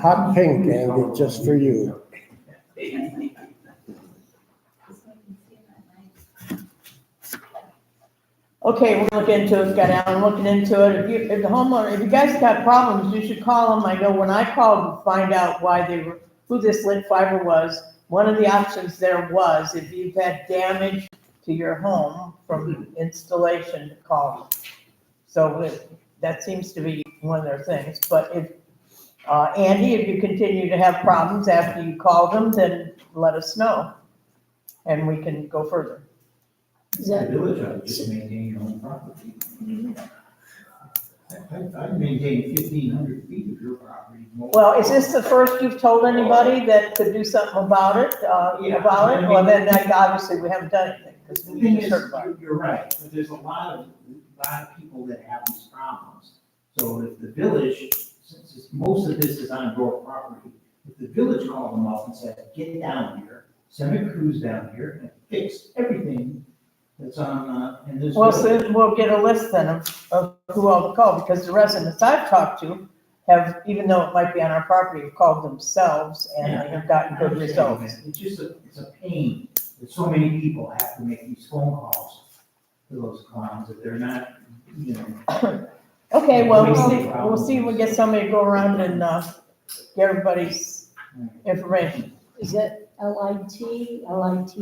Hot pink, Andy, just for you. Okay, we'll look into it, got Alan looking into it. If the homeowner, if you guys got problems, you should call them. I know when I called to find out why they were, who this lit fiber was, one of the options there was, if you've had damage to your home from installation, to call them. So that seems to be one of their things, but if, Andy, if you continue to have problems after you call them, then let us know, and we can go further. Is that village, I would just maintain your own property. I'd maintain 1,500 feet of your property. Well, is this the first you've told anybody that could do something about it, Well, then, like, obviously, we haven't done anything, because The we thing just is, heard about it. you're right, but there's a lot of people that have these problems. So if the village, since most of this is on your property, if the village called them up and said, get down here, send a crews down here and fix everything that's on, in this. Well, village. so we'll get a list then of who all to call, because the residents I've talked to have, even though it might be on our property, have called themselves, and they have gotten good results. It's just it's a pain that so many people have to make these phone calls to those clowns that they're not, you know. Okay, well, we'll see if we get somebody to go around and, get everybody's information. Is that LIT, LITT?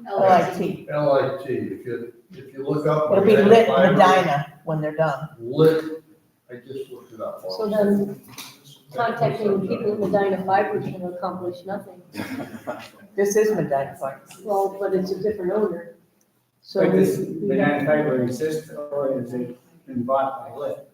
LIT. LIT, if you look up. It'll be lit Fiber, Medina when they're done. Lit, I just looked it up. So then contacting people at Medina Fibers can accomplish nothing. This is Medina Fiber. Well, but it's a different owner. So But this we banana fiber exists, or is it been bought by Lit?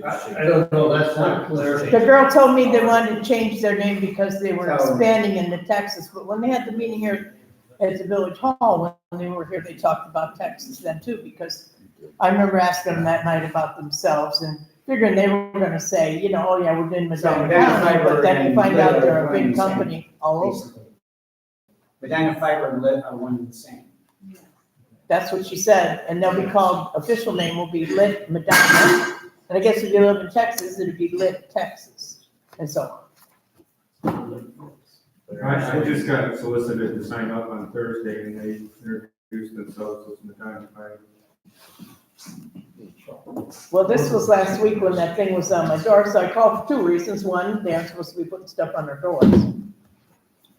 I don't know, that's not clear. The girl told me they wanted to change their name because they were So- expanding into Texas, but when they had the meeting here at the village hall, when they were here, they talked about Texas then too, because I remember asking them that night about themselves and figuring they were gonna say, you know, oh yeah, we're in So Medina Medina County, but Fiber then you and find Lit out are they're a one and big the same, company all over. Basically. Medina Fiber and Lit are one and the same. That's what she said, and they'll be called, official name will be Lit Medina. And I guess if you live in Texas, it'd be Lit Texas, and so on. I just got solicited to sign up on Thursday and they introduced themselves as Medina Fiber. Well, this was last week when that thing was on my door, so I called for two reasons. One, they're supposed to be putting stuff on their doors.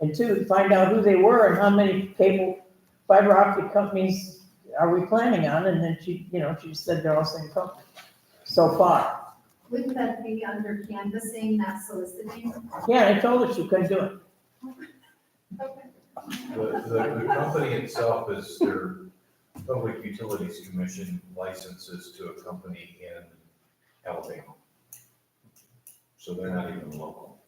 And two, to find out who they were and how many cable fiber optic companies are we planning on, and then she, you know, she said they're all same company so far. Wouldn't that be under canvassing, not soliciting? Yeah, I told her she couldn't do it. The company itself is their Public Utilities Commission licenses to a company in Alabama. So they're not even local.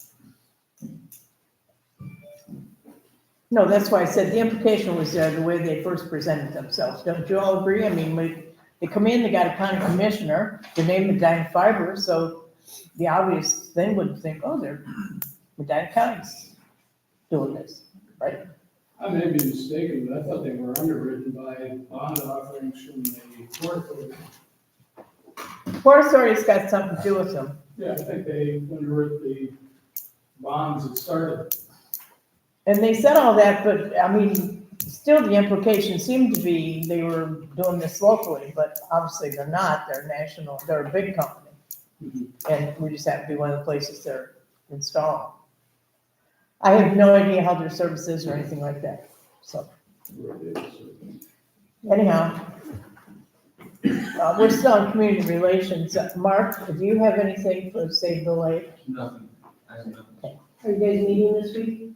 No, that's why I said the implication was the way they first presented themselves. Don't you all agree? I mean, they come in, they got a county commissioner, the name Medina Fiber, so the obvious thing would think, oh, they're Medina County's doing this, right? I may be mistaken, but I thought they were underwritten by bond offerings from the Port Authority. Port Authority's got something to do with them. Yeah, I think they underwrote the bonds that started. And they said all that, but I mean, still the implication seemed to be they were doing this locally, but obviously they're not. They're national, they're a big company. And we just have to be one of the places they're installing. I have no idea how their service is or anything like that, so. Anyhow, we're still on community relations. Mark, do you have anything for Save the Lake? Nothing. I have nothing. Are you guys meeting this week?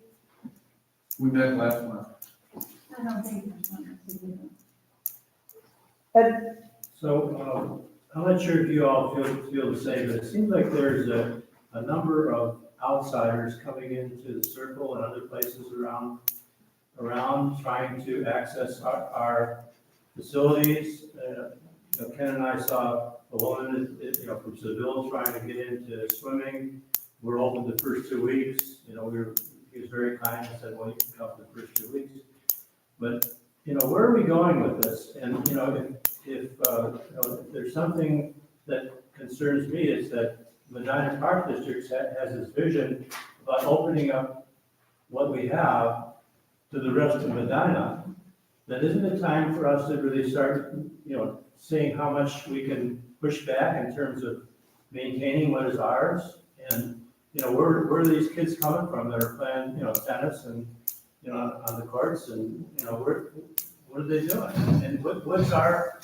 We met last month. I don't think there's one. So, I'm not sure if you all feel the same, but it seems like there's a number of outsiders coming into the circle and other places around trying to access our facilities. Ken and I saw a woman, from Seville trying to get into swimming. We're open the first 2 weeks. He was very kind and said, well, you can come the first 2 weeks. But, where are we going with this? And, if there's something that concerns me is that Medina Park District has this vision about opening up what we have to the rest of Medina, then isn't it time for us to really start, seeing how much we can push back in terms of maintaining what is ours? And, where are these kids coming from that are playing, tennis and, on the courts and, what are they doing? And what's our,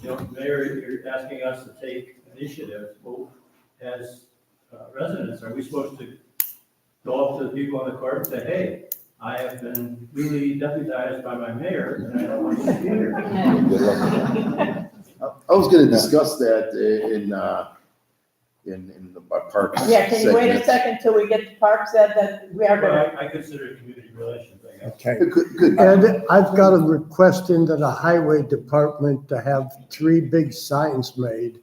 Mayor, you're asking us to take initiative. Well, as residents, are we supposed to go up to the people on the court and say, hey, I have been really deputized by my mayor, and I don't want you to be here? I was gonna discuss that in the park. Yeah, can you wait a segment. second till we get to Park said that we are gonna, Well, I consider it community relations, I guess. Okay. Good. And I've got a request into the highway department to have 3 big signs made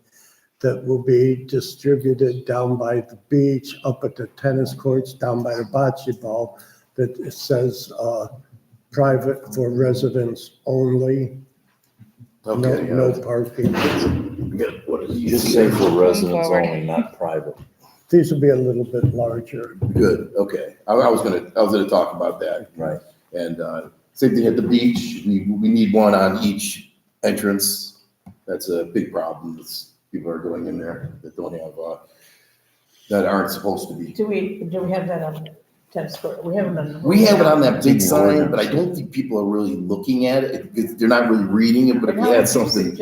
that will be distributed down by the beach, up at the tennis courts, down by the bocce ball, that it says, private for residents only, Okay, no parking. what is Just say for residents only, not private. These will be a little bit larger. Good, okay. I was gonna talk about that. Right. And, same thing at the beach. We need one on each entrance. That's a big problem. People are going in there that don't have, that aren't supposed to be. do we have that on tennis court? We have them on. We have it on that big sign, but I don't think people are really looking at it. They're not really reading it, but if And you had something.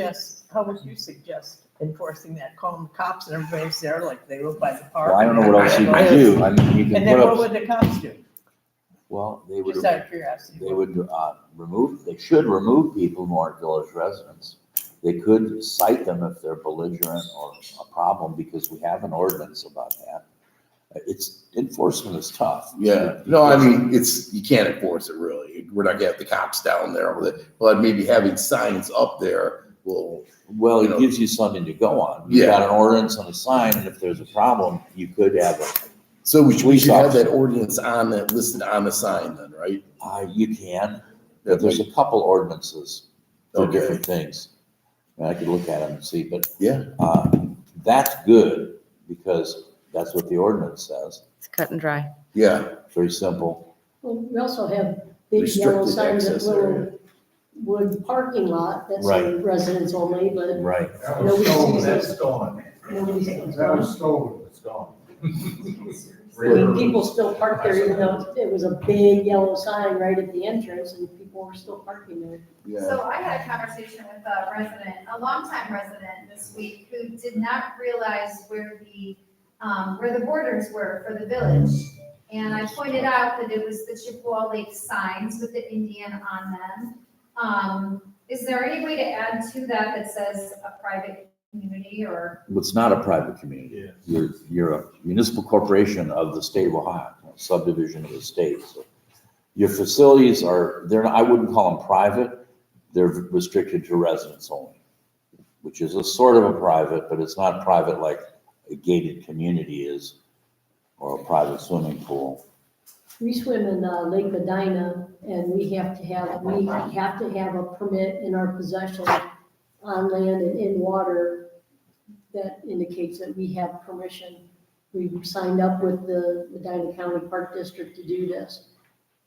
how would you suggest enforcing that? Call the cops and everybody's there like they look by the park? Well, I don't know what else you can do. I mean, you can And then put what up, would the cops do? well, they would, Just out of curiosity. they would, they should remove people who aren't village residents. They could cite them if they're belligerent or a problem, because we have an ordinance about that. Enforcement is tough. Yeah, no, I mean, you can't enforce it really. We're not gonna have the cops down there with it, but maybe having signs up there will. Well, You know. it gives you something to go on. You've got an ordinance on a sign, and if there's a problem, you could have So we Police should have officer. that ordinance on that, listed on the sign then, right? you can, but there's a couple ordinances for Okay. different things. And I could look at them and see, but Yeah, that's good, because that's what the ordinance says. It's cut and dry. yeah, Very simple. Well, we also have big yellow Restricted signs at access area. Little Wood parking lot that say Right. residents only, but Right. That Nobody was stolen, sees that's it. stolen. nobody sees That it. was stolen. It's gone. I mean, people still park there even though it was a big yellow sign right at the entrance and people were still parking there. yeah. So I had a conversation with a resident, a longtime resident this week, who did not realize where the borders were for the village. And I pointed out that it was the Chippewa Lake signs with the Indian on them. Is there any way to add to that that says a private community or? It's not a private community. You're a municipal corporation of the state of Ohio, a subdivision of the state. So your facilities I wouldn't call them private. They're restricted to residents only, which is a sort of a private, but it's not private like a gated community is, or a private swimming pool. We swim in Lake Medina and we have to have a permit in our possession on land and in water that indicates that we have permission. We've signed up with the Medina County Park District to do this.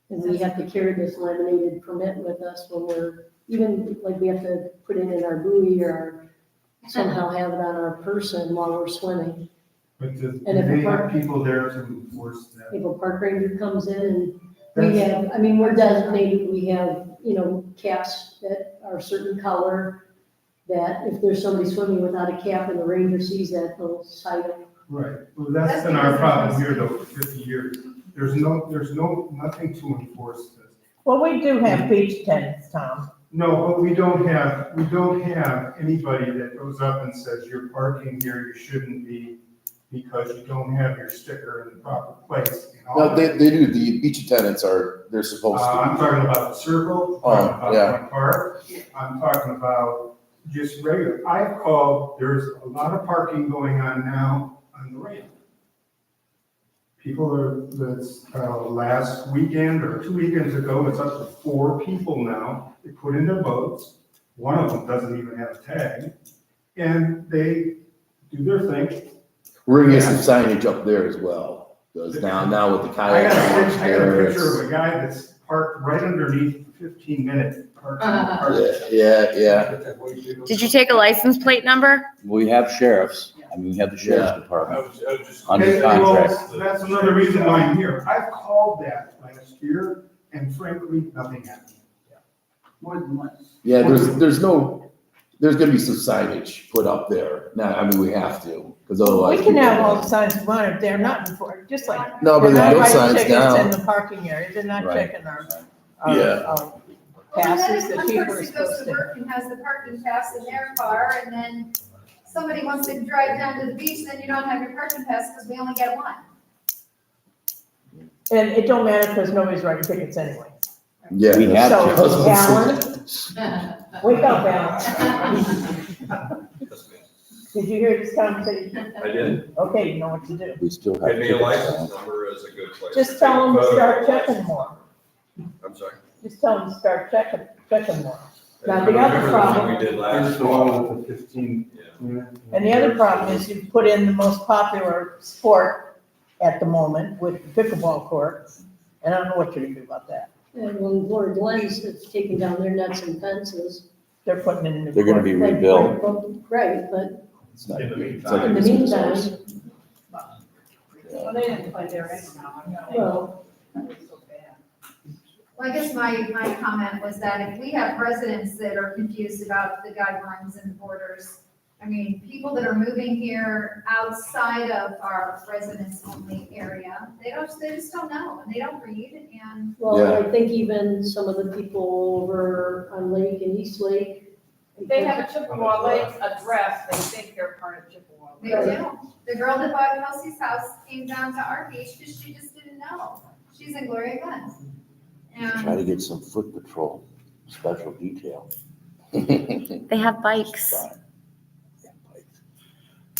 And we have to carry this laminated permit with us when even like we have to put it in our buoy or somehow have it on our person while we're swimming. But do And if they a park- have people there to enforce that? If a park ranger comes in and we're designated, we have, caps that are a certain color, that if there's somebody swimming without a cap and the ranger sees that, they'll cite them. Right, well, that's been our problem here though, for 50 years. There's nothing to enforce this. Well, we do have beach tenants, Tom. No, but we don't have anybody that goes up and says, you're parking here, you shouldn't be, because you don't have your sticker in the proper place. and all No, that. they do, the beach attendants they're supposed I'm to. talking about the circle, Oh, I'm talking about yeah. my park, I'm talking about just regular. I've called, there's a lot of parking going on now on the ramp. Last weekend or 2 weekends ago, it's up to 4 people now. They put in their boats. One of them doesn't even have a tag. And they do their thing, We're gonna get some signage up there as well, because now with the I kayak. got a launch picture there, of a guy that's parked right underneath 15-minute parking. Yeah. Did you take a license plate number? We have sheriffs, I mean, we have the sheriff's I department was just. under Okay, well, contract. that's another reason why I'm here. I've called that last year, and frankly, nothing happened. More than once. Yeah, there's gonna be some signage put up there. Now, I mean, we have to, because otherwise. We can have people- all the signs we want if they're not enforced, just like. No, but they're not there's no writing signs tickets down. in the parking area, they're not Right. checking our, Yeah. our Well, and passes then that if people one are person goes supposed to to. work and has the parking pass in their car, and then somebody wants to drive down to the beach, then you don't have your parking pass, because we only get one. And it don't matter because nobody's writing tickets anyway. Yeah. We have So, to. Alan, wake up, Alan. Did you hear this conversation? I did. Okay, you know what to do. We still have. Give me a tickets, license number is a good place. Just tell them to start checking more. I'm sorry. Just tell them to start checking more. Now, the other problem, We did This last is the one with the 15. Yeah. and the other problem is you put in the most popular sport at the moment with pickleball court, and I don't know what you're gonna do about that. And when Lord Glenn's is taking down their nets and fences. They're putting in new. They're gonna be court. rebuilt. Right, but It's not- In the it's meantime. not in the gonna be meantime, resource. Well, they didn't play there anyhow. well, Well, I guess my comment was that if we have residents that are confused about the guidelines and borders, I mean, people that are moving here outside of our residence only area, they just don't know, and they don't read, and well, I think even some of the people over on Lake and East Lake. They have a Chippewa Lake address, they think they're part of Chippewa. they do. The girl that bought Kelsey's house came down to our beach because she just didn't know. She's in Gloria Glen. Try to get some foot patrol, special detail. They have bikes.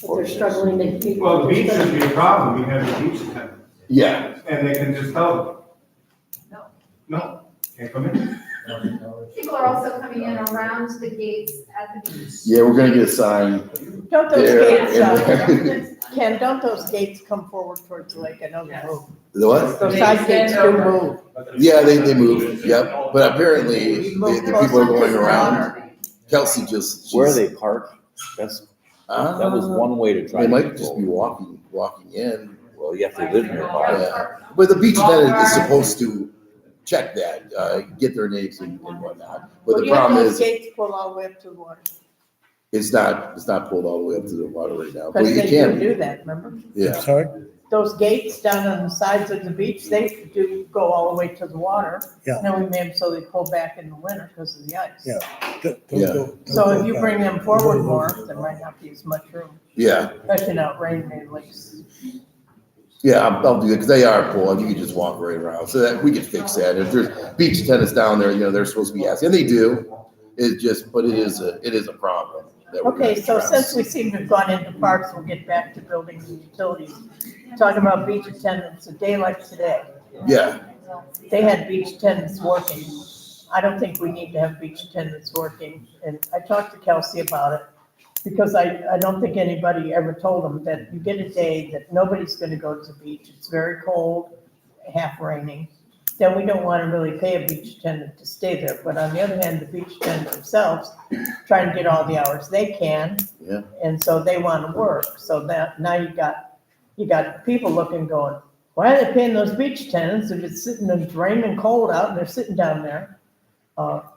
But they're struggling to keep. Well, the beach should be a problem, we have the beach attendant, Yeah, and they can just tell them. No. No, can't come in. People are also coming in around the gates at the beach. yeah, we're gonna get a sign Don't those there. gates, and- Ken, don't those gates come forward towards the lake? I know they move. The what? Those side gates do move. Yeah, they move, yep, but apparently, the people are going around. Kelsey just. Where are they parked? That was one way to try. They to might control just be it. walking in. Well, you have to live nearby. Yeah, but the beach attendant is supposed to check that, get their names and whatnot. But Well, the you have problem those is, gates pulled all the way up to the water. it's not pulled all the way up to the water right now, but Because you they can, do that, remember? yeah. Sorry? Those gates down on the sides of the beach, they do go all the way to the water. Yeah. Now we made them so they pull back in the winter because of the ice. Yeah. Yeah. So if you bring them forward more, there might not be as much room, Yeah, especially now rain made lakes. yeah, I'll do it, because they are pulled, you can just walk right around, so that, we can fix that. If there's beach attendants down there, they're supposed to be asking, and they do. It's just, but it is a problem. that we're Okay, gonna so address. since we seem to have gone into parks, we'll get back to buildings and utilities. Talking about beach attendants, a day like today, Yeah, they had beach attendants working. I don't think we need to have beach attendants working, and I talked to Kelsey about it, because I don't think anybody ever told them that you get a day that nobody's gonna go to the beach, it's very cold, half raining, then we don't wanna really pay a beach attendant to stay there, but on the other hand, the beach attendants themselves try and get all the hours they can. Yeah. And so they wanna work, so that, now you got people looking, going, why are they paying those beach attendants if it's sitting, it's raining cold out and they're sitting down there?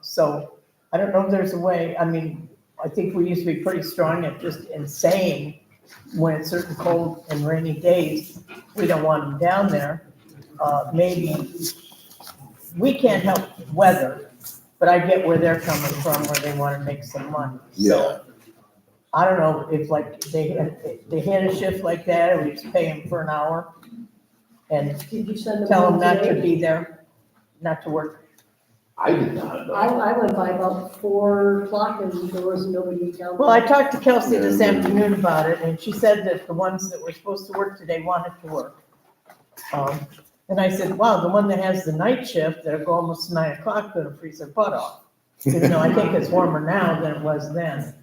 So I don't know if there's a way, I mean, I think we used to be pretty strong at just in saying when it's certain cold and rainy days, we don't want them down there. Maybe, we can't help weather, but I get where they're coming from, where they wanna make some money. yeah, I don't know if like they hit a shift like that, or we just pay them for an hour and Did you send them? tell them not to today? be there, not to work. I did not know. I went by about 4 o'clock and there was nobody down. Well, I talked to Kelsey this afternoon about it, and she said that the ones that were supposed to work today wanted to work. And I said, wow, the one that has the night shift, that'll go almost 9 o'clock, gonna freeze their butt off. Even though I think it's warmer now than it was then.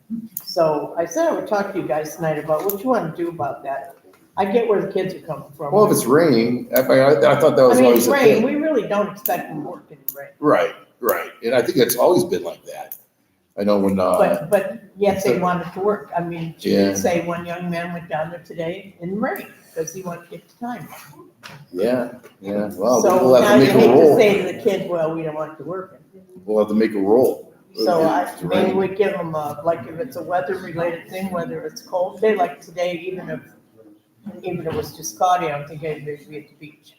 So I said I would talk to you guys tonight about what you wanna do about that. I get where the kids are coming from. Well, if it's raining, I thought that I was mean, always it's a rain, thing. we really don't expect them working in rain. Right, and I think it's always been like that. I know when, But yet they wanted to work. I mean, she Yeah. did say one young man went down there today in the rain because he wanted to get the time. yeah, well, So we'll now have to you make a hate to roll. say to the kid, well, we don't want you working. We'll have to make a roll. So If it's maybe raining. we give them like if it's a weather related thing, whether it's cold, day like today, even if it was just cloudy, I'm thinking they'd be at the beach.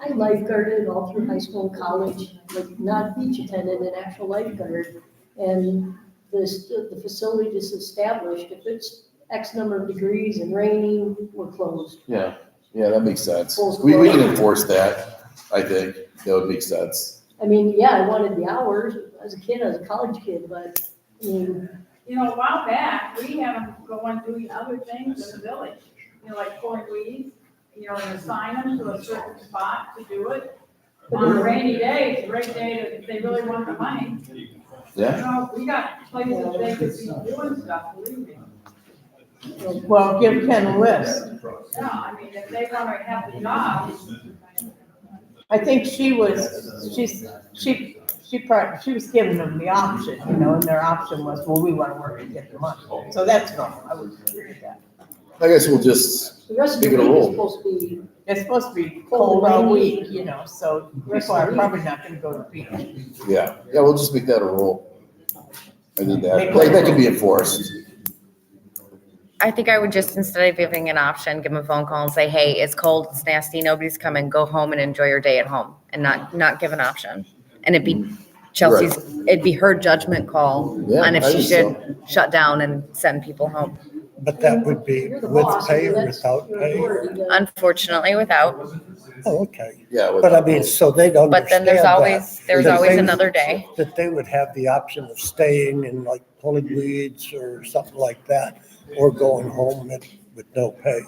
I lifeguarded all through high school and college, like not beach attendant, an actual lifeguard. And the facility is established, if it's X number of degrees and raining, we're closed. Yeah, that makes sense. Full We can close. enforce that, I think. That would make sense. I mean, yeah, I wanted the hours as a kid, as a college kid, but, I mean, You know, a while back, we had them go and do other things in the village, you know, like pulling weeds, you know, and assign them to a certain spot to do it. On a rainy day, it's a great day to, if they really want the money. Yeah. You know, we got places they could be doing stuff, believe me. Well, give Ken a list. Yeah, I mean, if they want to have the job, I think she was giving them the option, you know, and their option was, well, we want to work and get the money. So that's normal, I would agree with that. I guess we'll just the rest of make the it a week is roll. supposed to be, It's supposed to be cold all week, you know, so people are probably not gonna go to the beach. Yeah, we'll just make that a roll. I think that, Make that it- can be enforced. I think I would just, instead of giving an option, give them a phone call and say, hey, it's cold, it's nasty, nobody's coming, go home and enjoy your day at home, and not give an option. And it'd be Chelsea's, it'd be her judgment call Yeah, on if I she think should shut down and send people home. But that would be you're the with boss, pay or that's without your pay? authority to- Unfortunately, without, Oh, okay. Yeah. But I mean, so they'd understand but then there's that, always that they- another day. That they would have the option of staying and like pulling weeds or something like that, or going home with no pay.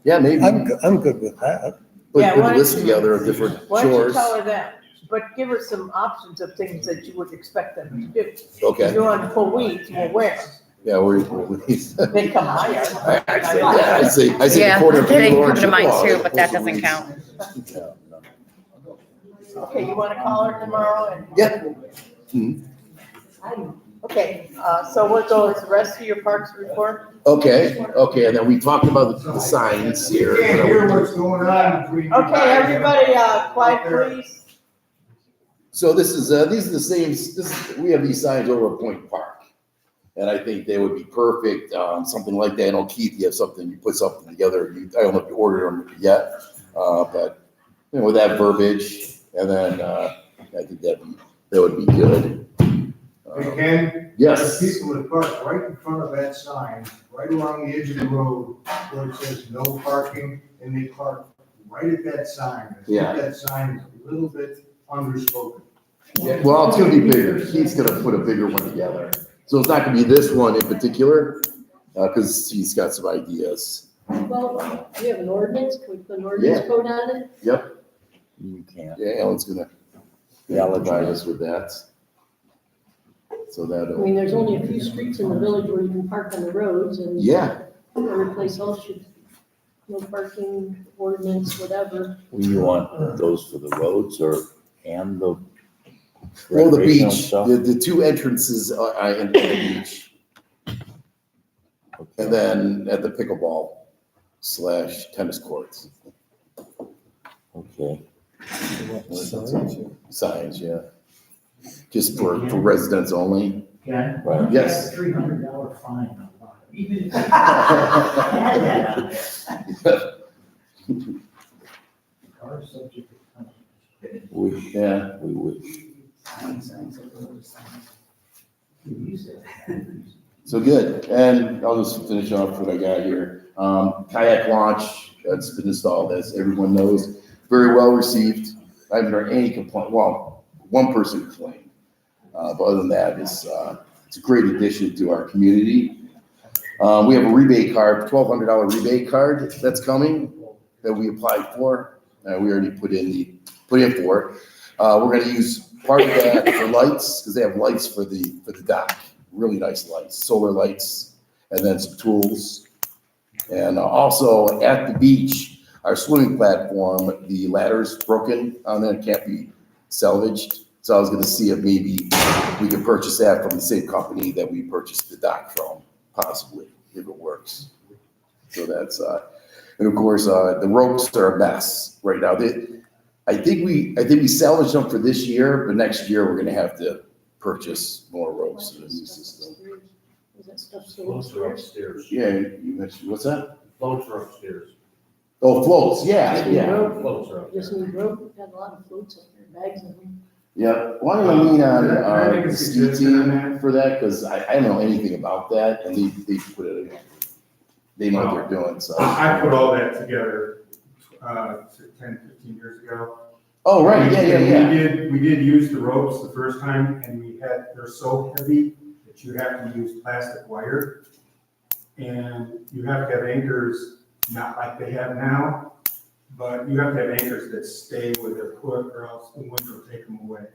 Yeah, maybe. I'm good with that. Put Yeah, a why list don't together of different Why don't you chores. tell her that? But give her some options of things that you would expect them to do. If Okay, you want to pull weeds, well, where? yeah, we're. They come to my yard. I say Yeah, quarter. they come to mine too, but that doesn't count. Okay, you want to call her tomorrow and? Yeah. Okay, so what goes, the rest of your parks report? Okay, and then we talked about the signs here. Can't hear what's going on between you Okay, guys. everybody, quiet please. So these are the same, we have these signs over at Point Park. And I think they would be perfect, something like that. I know Keith, you have something, you put something together, I don't know if you ordered them yet, but, you know, with that verbiage, and then, I think that would be good. Hey, Ken? Yes. There's people that park right in front of that sign, right along the edge of the road, where it says no parking, and they park right at that sign. I think Yeah. that sign is a little bit underspoken. Yeah, well, it's gonna be bigger. He's gonna put a bigger one together. So it's not gonna be this one in particular, cause he's got some ideas. Well, we have an ordinance, can we put an ordinance code on it? Yep, You can't. yeah, Alan's gonna provide us with that. So I that'll, mean, there's only a few streets in the village where you can park on the roads, and yeah, every place else should, no parking ordinance, whatever. You want those for the roads and the well, the recreational beach, stuff? the two entrances are in the beach. And then at the pickleball / tennis courts. Okay. Signs, yeah. Just for residents only. Yeah. Right. Yes. $300 fine. Even if. Are subject to penalty. Yeah. We wish. So good, and I'll just finish off what I got here. Kayak launch, that's been installed, as everyone knows, very well received. I haven't heard any complaint, well, one person complained. But other than that, it's a great addition to our community. We have a rebate card, $1,200 rebate card that's coming, that we applied for. We already put in for it. We're gonna use part of that for lights, because they have lights for the dock. Really nice lights, solar lights, and then some tools. And also at the beach, our swimming platform, the ladder's broken on there, can't be salvaged. So I was gonna see if maybe we could purchase that from the same company that we purchased the dock from, possibly, if it works. So that's, and of course, the ropes are a mess right now. I think we salvaged them for this year, but next year we're gonna have to purchase more ropes in the new system. Is that stuff still Floats are upstairs? upstairs. Yeah, you mentioned, what's that? Floats are upstairs. Oh, floats, yeah, yeah. Floats are Just upstairs. need rope, got a lot of floats up there, bags of them. Yeah, why don't I lean on, Can I make a the ski suggestion on team that? for that, cause I don't know anything about that, and they put it in. They know what they're doing, so. I put all that together, 10, 15 years ago. Oh, right, yeah. We did use the ropes the first time, and they're so heavy that you have to use plastic wire. And you have to have anchors, not like they have now, but you have to have anchors that stay where they're put, or else the wind will take them away.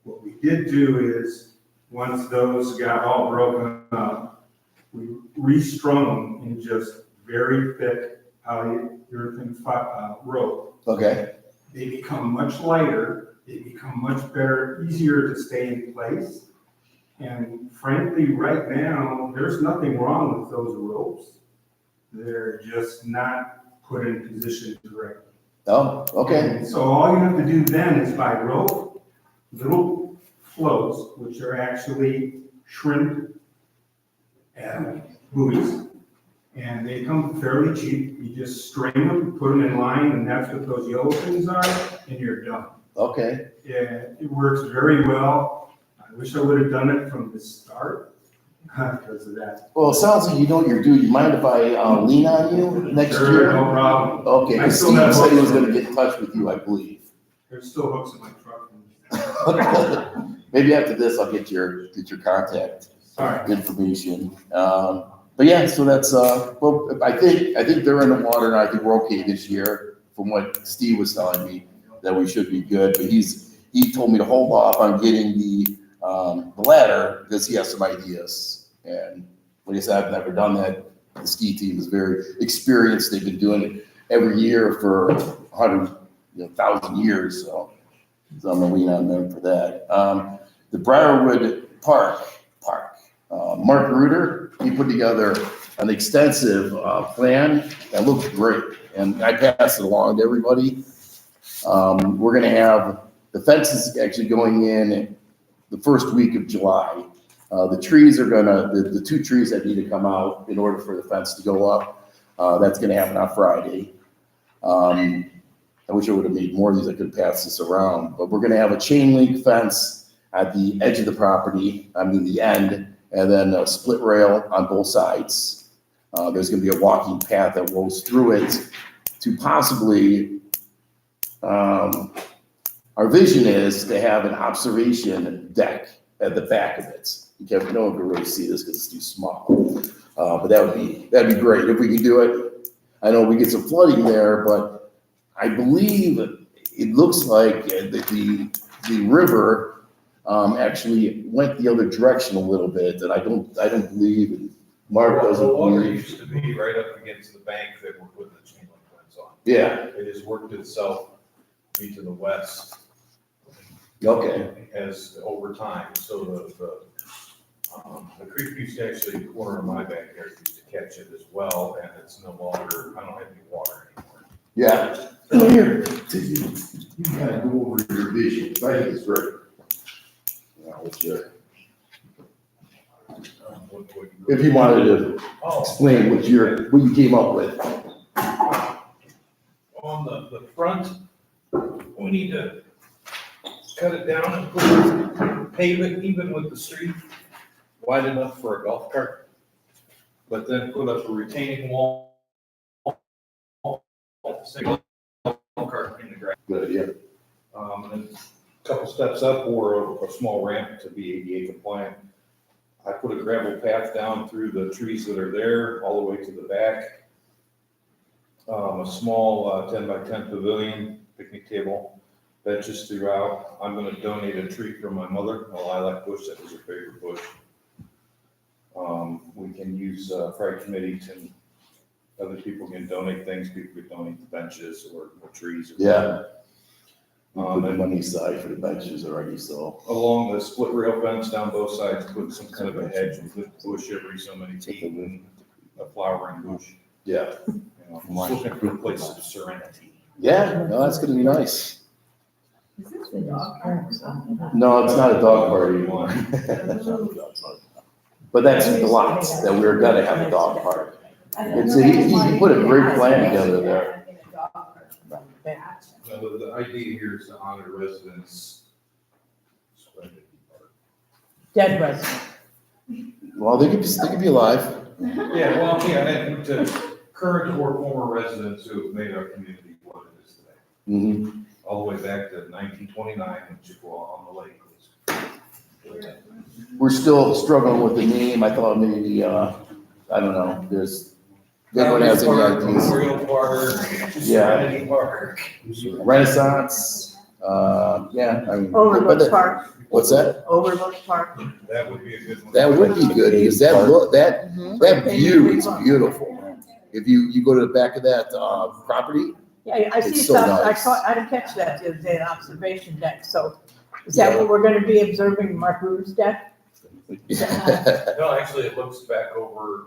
What we did do is, once those got all broken up, we restrung them in just very thick polyurethane rope. Okay, They become much lighter, they become much better, easier to stay in place. And frankly, right now, there's nothing wrong with those ropes. They're just not put in position correctly. oh, okay, And so all you have to do then is buy rope, little floats, which are actually shrimp buoys. And they come fairly cheap. You just string them, put them in line, and that's what those yellow things are, and you're done. okay. Yeah, it works very well. I wish I would have done it from the start because of that. Well, it sounds like you know what you're doing. You mind if I lean on you next Sure, year? no problem. Okay, I 'cause still Steve have said he was hooks. gonna get in touch with you, I believe. There's still hooks in my truck. Maybe after this, I'll get your contact All right. information. But yeah, so that's, well, I think they're in the water, and I think we're okay this year, from what Steve was telling me, that we should be good, but he told me to hold off on getting the ladder, because he has some ideas. And like I said, I've never done that. The ski team is very experienced. They've been doing it every year for 1,000 years, so I'm gonna lean on them for that. The Briarwood Park, Mark Reuter, he put together an extensive plan that looks great, and I passed it along to everybody. We're gonna have the fences actually going in the first week of July. The trees are the 2 trees that need to come out in order for the fence to go up, that's gonna happen on Friday. I wish I would have made more of these, I could pass this around, but we're gonna have a chain link fence at the edge of the property, the end, and then a split rail on both sides. There's gonna be a walking path that rolls through it to possibly, our vision is to have an observation deck at the back of it. No one can really see this because it's too small, but that'd be great if we could do it. I know we get some flooding there, but I believe it looks like the river actually went the other direction a little bit, and I don't believe, and Mark doesn't The water believe. used to be right up against the bank that we're putting the chain link fence on. Yeah, It has worked itself be to the west okay, as over time, so the creek used to actually, corner of my backyard used to catch it as well, and it's no longer, I don't have any water anymore. yeah. So here, you gotta go over your vision, I think it's great. If you wanted to explain what you came up with. On the front, we need to cut it down and pave it even with the street, wide enough for a golf cart. But then put up a retaining wall, single golf cart in the ground. Good idea. And a couple steps up or a small ramp to be ADA compliant. I put a gravel path down through the trees that are there, all the way to the back. A small 10 by 10 pavilion, picnic table, benches throughout. I'm gonna donate a tree from my mother, a lilac bush, that was her favorite bush. We can use Fright Committee to other people can donate things, people can donate the benches or trees. Or Yeah. Put the and money aside for the benches already, so. along the split rail fence down both sides, put some kind of a hedge with a bush every so many feet and a flowering bush. Yeah. You know, just looking for a place of serenity. Yeah, no, that's gonna be nice. Is this the dog park? No, it's not a dog park anymore. But that's the lots, that we're gonna have a dog park. It's, he put a great plan together there. So the idea here is to honor residents. Dead resident. Well, they could be alive. Yeah, well, yeah, and to current or former residents who have made our community what it is today. Mhm. All the way back to 1929 when Chippewa on the Lake was. We're still struggling with the name. I thought maybe, I don't know, there's, everyone has any Park, ideas. Memorial Park, Yeah. Serenity Park. Renaissance, yeah, I mean. but Overlook that- Park, What's that? Overlook Park. That would be a good one. That would be good, because that look, Mm-hmm. that view is beautiful. If you go to the back of that, property, Yeah, I see It's so stuff, nice. I didn't catch that the other day, an observation deck, so is that what we're gonna be observing, Mark Rude's deck? No, actually, it looks back over.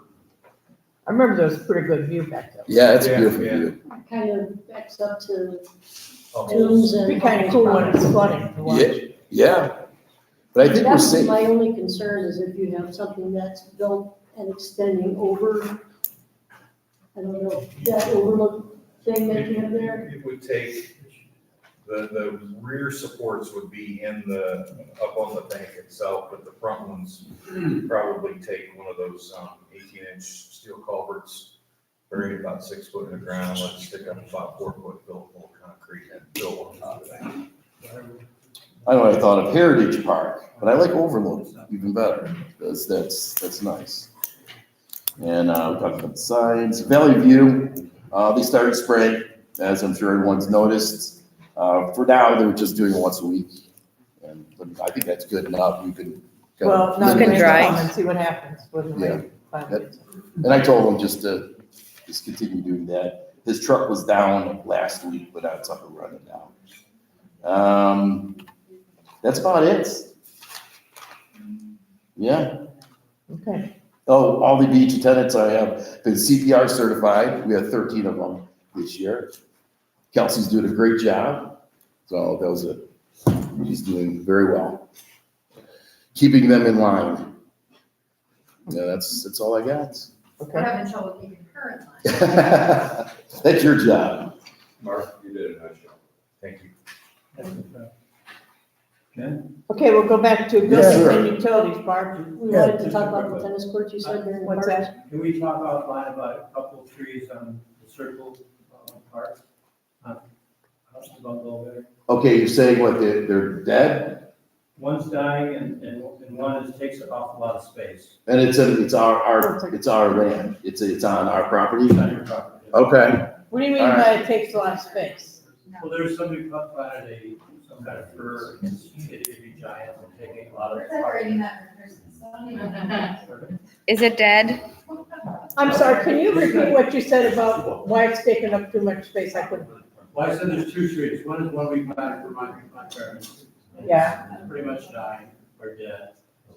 I remember there was a pretty good view back there. yeah, it's a Yeah, beautiful yeah. view. Kind of backs up to almost- tombs It'd and. be kinda cool when it's flooding to watch. Yeah, yeah. But I think we're That's safe. my only concern is if you have something that's built and extending over, I don't know, that overlook thing that you have there. It would take, the rear supports would be up on the bank itself, but the front ones probably take one of those 18-inch steel culverts, buried about 6 foot in the ground, let it stick up about 4 foot, fill full of concrete and fill on top of that. I know, I thought of Heritage Park, but I like Overlook even better, because that's nice. And, we talked about the signs, Valley View, they started spraying, as I'm sure everyone's noticed. For now, they're just doing it once a week, and but I think that's good enough, you can. kind of Well, now It's we're been gonna dry. come and see what happens when the Yeah. rain finally gets. And I told him just to, continue doing that. His truck was down last week, but that's up and running now. That's about it. Yeah. Okay, Oh, all the beach attendants, I have been CPR certified. We had 13 of them this year. Kelsey's doing a great job. So that was he's doing very well. Keeping them in line. Yeah, that's all I got. We're okay. having trouble keeping her in line. That's your job. Mark, you did a nice job. Thank you. Okay, we'll go back to Yes, buildings sir. and utilities part. We wanted to talk about the tennis courts you said during the What's park. that? Can we talk offline about a couple of trees on the circle park? About there. Okay, you're saying what, they're dead? One's dying and one takes an awful lot of space. And it's our land. It's on our property? It's on your property. Okay. What do you mean All by it takes a lot of space? Well, there's somebody planted some kind of fir, it's itty giant, and taking a lot of. We're separating that from Christmas. I don't even know. Is it dead? I'm sorry, can you repeat what you said about why it's taking up too much space? I couldn't. Well, I said there's two trees. One is one we planted for my parents. Yeah. It's pretty much dying or dead.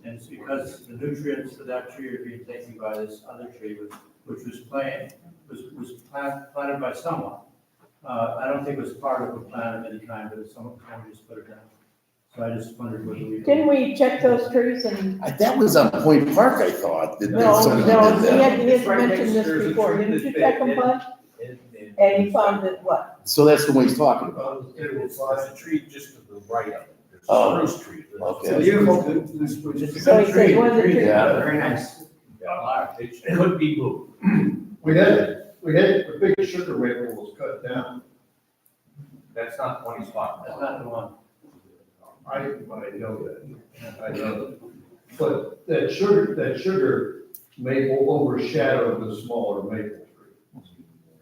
And it's because the nutrients for that tree are being taken by this other tree, which was planted by someone. I don't think it was part of a plan at any time, but someone just put it down. So I just wondered whether we. Didn't we check those trees and? That was on Point Park, I thought. that No, somebody no, did he that. had mentioned this before, didn't you check them, Bud? And he found that what? So that's the one he's talking about. There's a tree just to the right of it. There's Oh, a spruce tree. okay. Beautiful. So he said one of the trees. Yeah. Very nice. Yeah, it could be moved. We had the big sugar maple was cut down. That's not the one he's talking That's about. not the one. I know that, I know that. But that sugar maple overshadowed the smaller maple tree.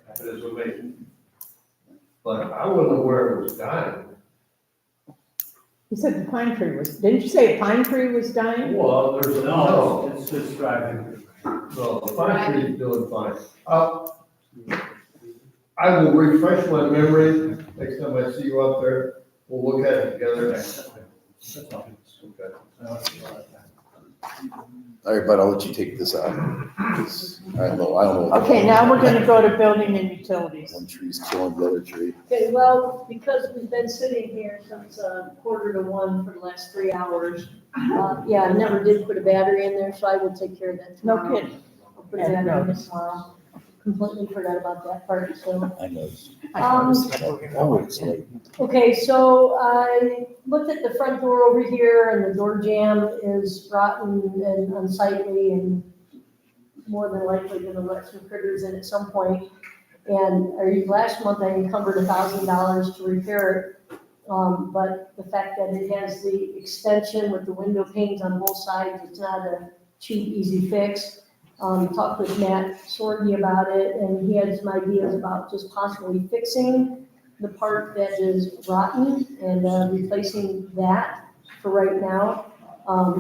That is amazing. But I wouldn't know where it was dying. He said the pine tree was, didn't you say a pine tree was dying? Well, No, it's thriving. No, the pine tree is doing fine. I will refresh my memory next time I see you out there. We'll look at it together. Okay. All right, but I'll let you take this on. 'Cause I don't know. Okay, now we're gonna go to building and utilities. One tree's killing the other tree. Okay, well, because we've been sitting here since 1:45 for the last 3 hours, yeah, I never did put a battery in there, so I will take care of that No tomorrow. kidding. I'll put a battery in it tomorrow. Completely forgot about that part, so. I know. Um, It's late. Okay, so I looked at the front door over here and the door jamb is rotten and unsightly and more than likely gonna let some critters in at some point. And last month I encumbered $1,000 to repair it. But the fact that it has the extension with the window panes on both sides, it's not a cheap, easy fix. Talked with Matt Sorgy about it, and he had some ideas about just possibly fixing the part that is rotten and replacing that for right now.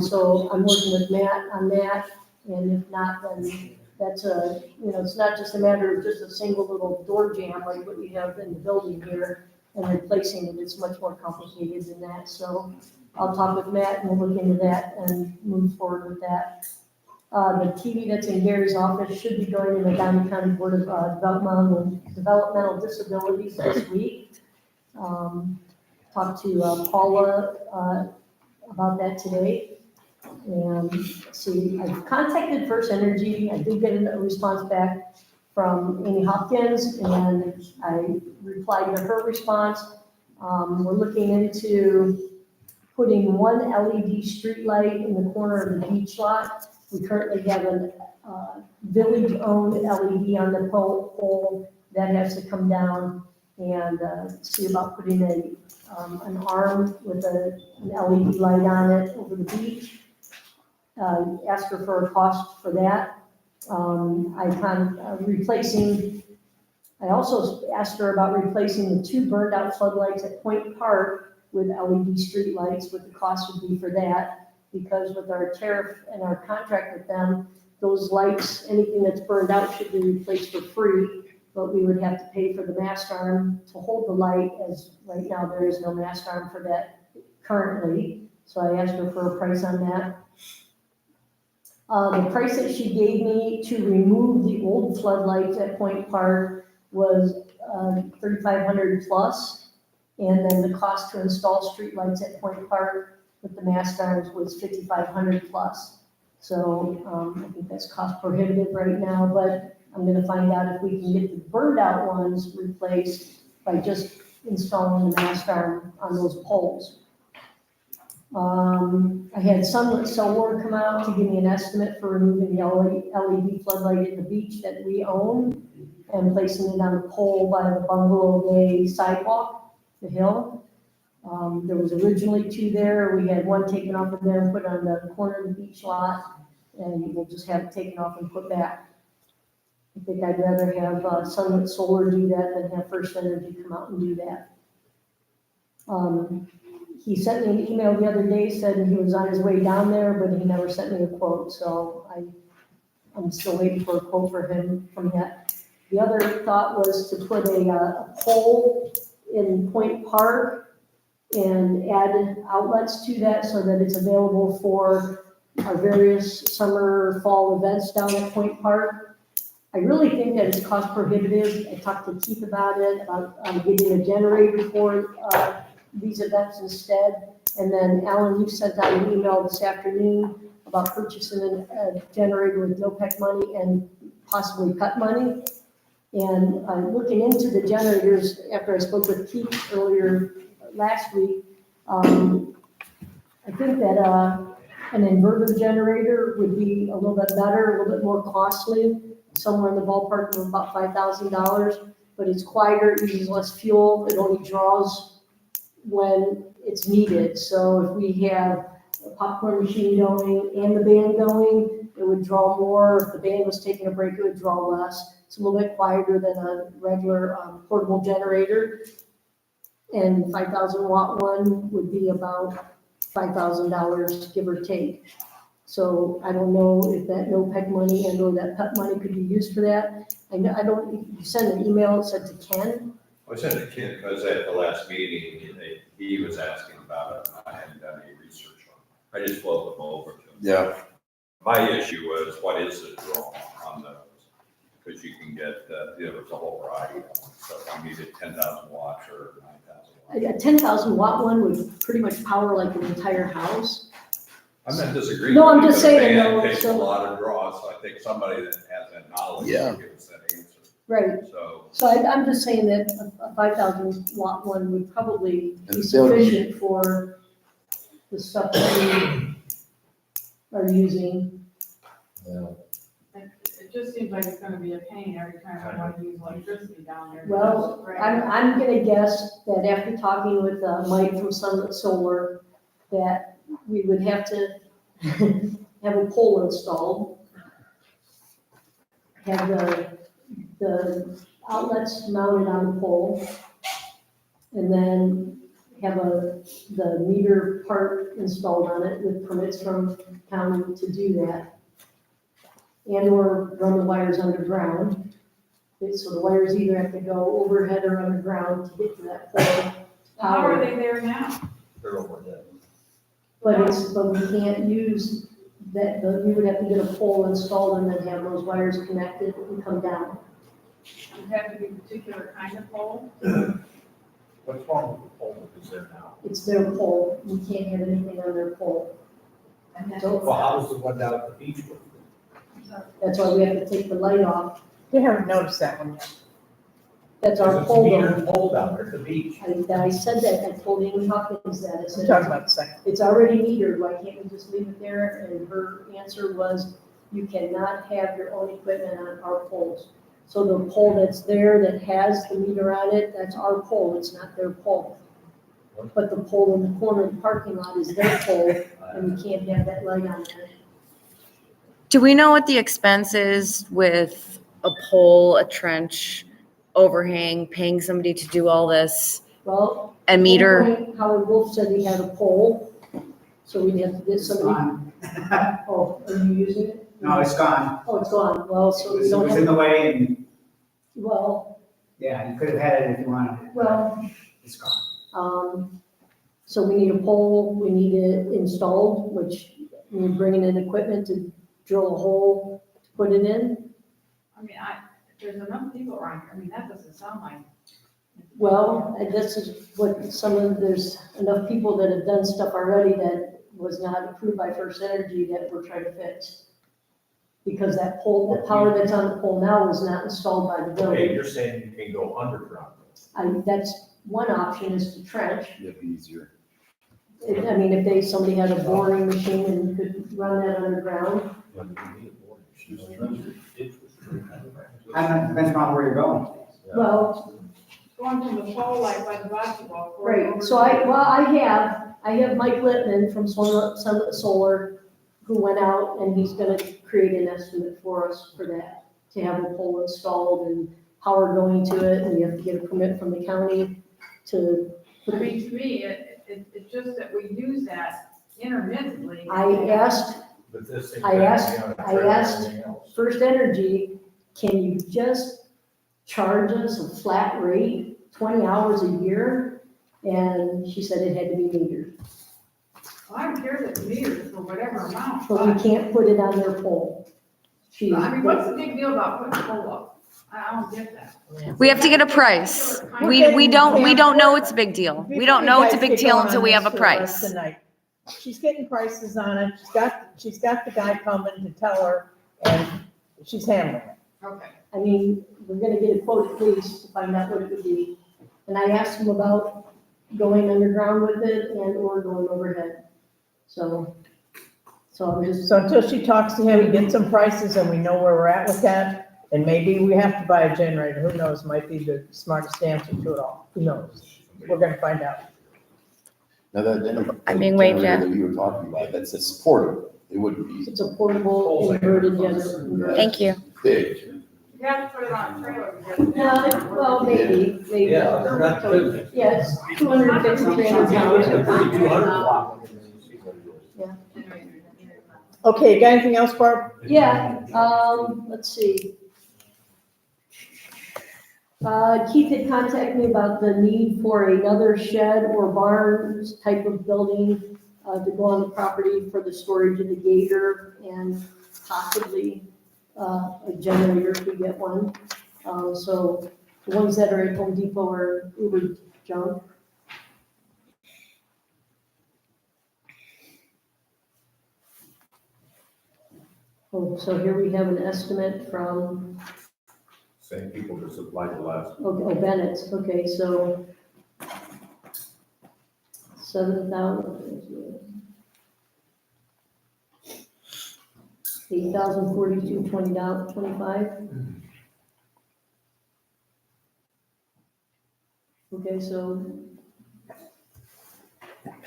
So I'm working with Matt on that, and if not, then that's it's not just a matter of just a single little door jamb like what you have in the building here and replacing it. It's much more complicated than that. So I'll talk with Matt and we'll look into that and move forward with that. The TV that's in Gary's office should be going in the Downey County Board of Developmental Disabilities this week. Talked to Paula about that today. And let's see, I contacted First Energy. I did get a response back from Amy Hopkins, and I replied to her response. We're looking into putting one LED street light in the corner of the beach lot. We currently have a village-owned LED on the pole that has to come down, and see about putting an arm with an LED light on it over the beach. Asked her for a cost for that. I also asked her about replacing the 2 burned out floodlights at Point Park with LED street lights, what the cost would be for that. Because with our tariff and our contract with them, those lights, anything that's burned out should be replaced for free, but we would have to pay for the mast arm to hold the light, as right now there is no mast arm for that currently. So I asked her for a price on that. The price that she gave me to remove the old floodlights at Point Park was $3,500 plus, and then the cost to install streetlights at Point Park with the mast arms was $5,500 plus. So I think that's cost prohibitive right now, but I'm gonna find out if we can get the burned out ones replaced by just installing the mast arm on those poles. I had Sunlit Solar come out to give me an estimate for removing the LED floodlight in the beach that we own and placing it on the pole by the Bungalow Bay sidewalk, the hill. There was originally 2 there. We had 1 taken off of there and put on the corner of the beach lot, and we'll just have it taken off and put back. I think I'd rather have Sunlit Solar do that than have First Energy come out and do that. He sent me an email the other day, said he was on his way down there, but he never sent me a quote, so I'm still waiting for a quote for him from that. The other thought was to put a pole in Point Park and add outlets to that so that it's available for our various summer, fall events down at Point Park. I really think that it's cost prohibitive. I talked to Keith about it, about getting a generator for these events instead. And then Alan, you sent out an email this afternoon about purchasing a generator with NOPEC money and possibly cut money. And I'm looking into the generators after I spoke with Keith earlier last week. I think that an inverter generator would be a little bit better, a little bit more costly, somewhere in the ballpark of about $5,000, but it's quieter, it uses less fuel, it only draws when it's needed. So if we have a popcorn machine going and the band going, it would draw more. If the band was taking a break, it would draw less. It's a little bit quieter than a regular portable generator. And 5,000 watt one would be about $5,000, give or take. So I don't know if that NOPEC money and or that PEP money could be used for that. I don't, you sent an email, it said to Ken, I sent it to Ken because at the last meeting, he was asking about it. I hadn't done any research on it. I just floated them over to him. Yeah. My issue was, what is the draw on those? Because you can get, there's a whole variety of them. So if you needed 10,000 watts or 9,000 watts. a 10,000 watt one would pretty much power like an entire house. I'm not disagreeing. No, I'm with you, just but a saying, fan no, takes a so- lot of draws, so I think somebody that has that knowledge Yeah. will give us that answer. Right, So, so I'm just saying that a 5,000 watt one would probably be And they'll- sufficient for the stuff that we are using. It just seems like it's gonna be a pain every time I wanna use electricity down there. Well, I'm gonna guess that after talking with Mike from Summit Solar, that we would have to have a pole installed. Have the outlets mounted on the pole. And then have the meter part installed on it with permits from county to do that. And or run the wires underground. So the wires either have to go overhead or underground to get to that pole. How are they there now? they're over that. But we can't use that, we would have to get a pole installed and then have those wires connected and come down. It have to be a particular kind of pole? What's wrong with the pole that's there now? It's their pole, we can't have anything on their pole. And then- So how's the one down at the beach work? that's why we have to take the light off. You haven't noticed that one yet. That's our pole. though. pole down there at the beach. I said that, I told Amy Hawkins that, I I'm said, talking about the second. it's already metered, why can't we just leave it there? And her answer was, you cannot have your own equipment on our poles. So the pole that's there that has the meter on it, that's our pole, it's not their pole. But the pole in the corner of the parking lot is their pole, and we can't have that light on there. Do we know what the expense is with a pole, a trench, overhang, paying somebody to do all this, Well. a meter? at one point, Howard Wolf said he had a pole, so we'd have to get somebody. Oh, are you using it? No, it's gone. Oh, it's gone, well, so It we was, don't it was in have, the way and, well, yeah, you could have had it if you wanted it. well, It's gone. so we need a pole, we need it installed, which we're bringing in equipment to drill a hole, to put it in. I mean, there's enough people around here, I mean, that doesn't sound like. Well, this is what there's enough people that have done stuff already that was not approved by First Energy that we're trying to fix. Because that pole, that power that's on the pole now was not installed by the Okay, building. you're saying you can go underground. That's one option is to trench. It'd be easier. I mean, if somebody had a boring machine and could run that underground. I don't know, depends upon where you're going. Well, Going from the pole like by the basketball court. right, over so to- I have Mike Littman from Summit Solar who went out and he's gonna create an estimate for us for that, to have a pole installed and power going to it, and we have to get a permit from the county to put I it. mean, to me, it's just that we use that intermittently. I asked But this thing. I asked First Energy, can you just charge us a flat rate, 20 hours a year? And she said it had to be metered, Well, I don't care if it's metered for whatever amount, but we but, can't put it on their pole. She, I mean, what's the big deal about putting a pole up? I don't get that. We have to get a price. We don't know it's a big deal. We don't know it's a big deal until we have a price. Tonight. She's getting prices on it, she's got the guy coming to tell her, and she's handling it. Okay. I mean, we're gonna get a quote at least to find out what it would be. And I asked him about going underground with it and or going overhead. So I'm just, So until she talks to him and gets some prices and we know where we're at with that, and maybe we have to buy a generator, who knows, might be the smartest answer to it all, who knows? We're gonna find out. Now that, I'm being waved at. that you were talking about, that's a portable. It wouldn't be it's a portable inverted generator. Thank you. big. You have to put it on a trailer. to get it No, down. well, maybe. Yeah, they're not big. Yeah, it's 250, 300 pounds. Okay, got anything else, Barb? Yeah, let's see. Keith had contacted me about the need for another shed or barn type of building to go on the property for the storage of the gator and possibly a generator if we get one. So the ones that are at Home Depot are uber junk. Oh, so here we have an estimate from, Same people that supplied the last. oh, Bennett's, okay, so 7,000, 8,042, $20.25. Okay, so,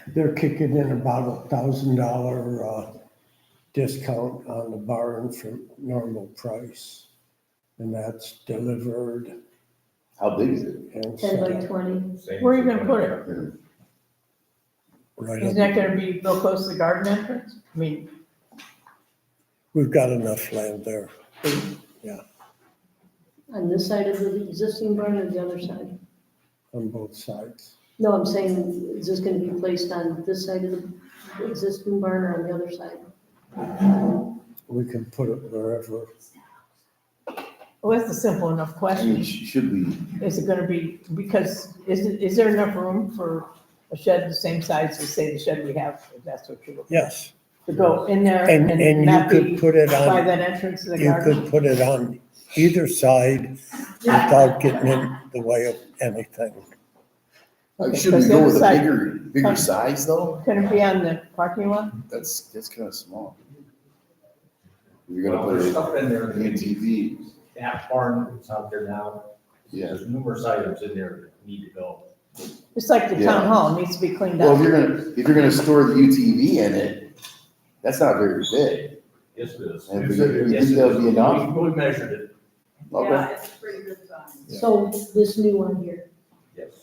They're kicking in about $1,000 discount on the barn from normal price. And that's delivered How big is it? and 10 set by up 20. Same Where are you for gonna put it? 20. right Isn't up. that gonna be real close to the garden entrance? I mean, We've got enough land there. On this side of the existing barn or the other side? On both sides. No, I'm saying, is this gonna be placed on this side of the existing barn or on the other side? We can put it wherever. well, that's a simple enough I mean, question. should we, Is it gonna be, because is there enough room for a shed the same size as, say, the shed we have, if that's what you're looking Yes, to go in there and and you not could be put it by on, that entrance to the you garden? could put it on either side without getting in the way of anything. Okay, should we because the go other with a side- bigger size though? Can it be on the parking lot? That's kind of small. You're gonna Well, put there's it stuff in there, in ATV, that barn that's out there now, yeah. there's numerous items in there that need to go. It's like the town Yeah. hall, it needs to be cleaned Well, up. if you're gonna store the UTV in it, that's not very big. Yes, it is. And we Yes, think it that'll is. be enough? We measured it, Okay. Yeah, it's a pretty good size. So this new one here, yes.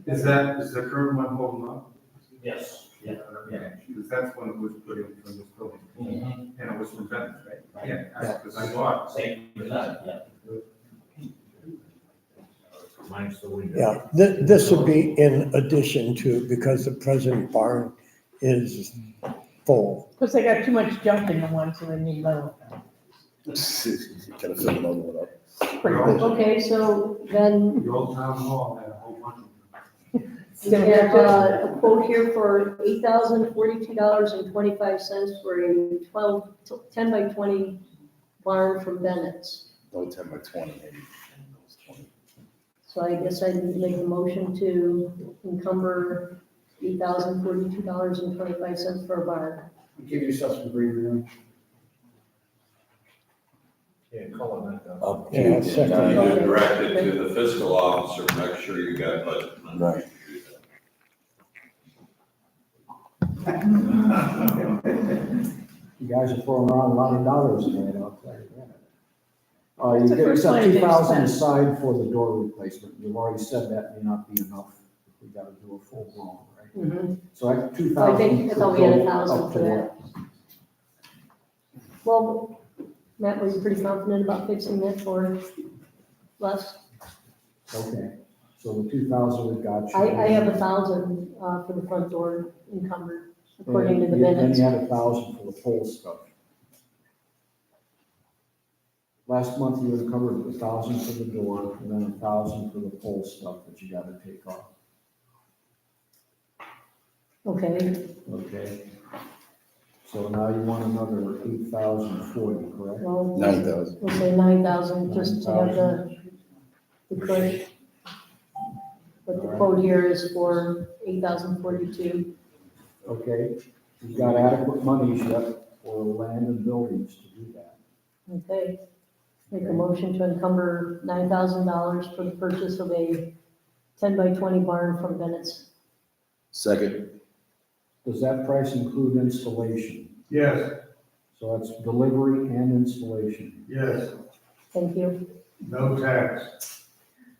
Is the current one holding up? Yes. Yeah. Okay, because that's when it was put in from this building, Mhm. and it was from Venice, right? Right. Yeah, because I bought. Same as that, yeah. Mine's the window. Yeah, this would be in addition to, because the present barn is full. Because they got too much junk in the one, so they need another one. Kind of fill another one up. Pretty much. okay, so then The old town hall had a whole bunch of them. we have a quote here for $8,042.25 for a 10 by 20 barn from Bennett's. No, 10 by 20, maybe. So I guess I'd make a motion to encumber $8,042.25 for a barn. Give yourself some breathing room. Yeah, call it that. Up to, Yeah, second. Okay. You need to direct it to the fiscal officer, make sure you got budget money. Right. You guys are throwing around a lot of dollars in there, I'll tell you that. That's You the get first yourself line of 2,000 expense. aside for the door replacement. You've already said that may not be enough. We gotta do a full blown, right? Mm-hmm. So I, 2,000. I think, I thought we had could go 1,000 up for to that. Well, Matt, were you pretty confident about fixing that for less? what? Okay, so the 2,000 we've got. I have 1,000 for the front door encumbered, according to the Then minutes. you had 1,000 for the pole stuff. Last month you encumbered 1,000 for the door and then 1,000 for the pole stuff that you gotta take off. Okay, Okay. So now you want another 8,040, correct? well, 9,000. we'll say 9,000 just to have the cushion. But the quote here is for 8,042. Okay, you've got adequate monies yet for land and buildings to do that. Okay. Make a motion to encumber $9,000 for the purchase of a 10 by 20 barn from Bennett's. Second, Does that price include installation? Yes, So that's delivery and installation. yes, Thank you. no tax.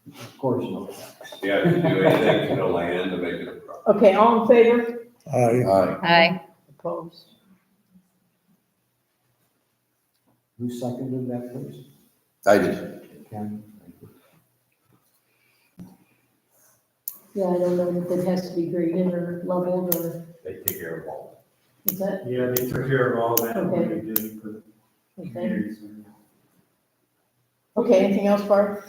Of course, no tax. Yeah, if you do anything to the land to make it a problem. Okay, all in favor? aye. Hi. Opposed? Who seconded that, please? I did. Ken? Thank you. Yeah, I don't know if it has to be graded or leveled or, They take care of all is that, Yeah, they took care of all that when Okay. they did for okay? years. Okay, anything else, Barb?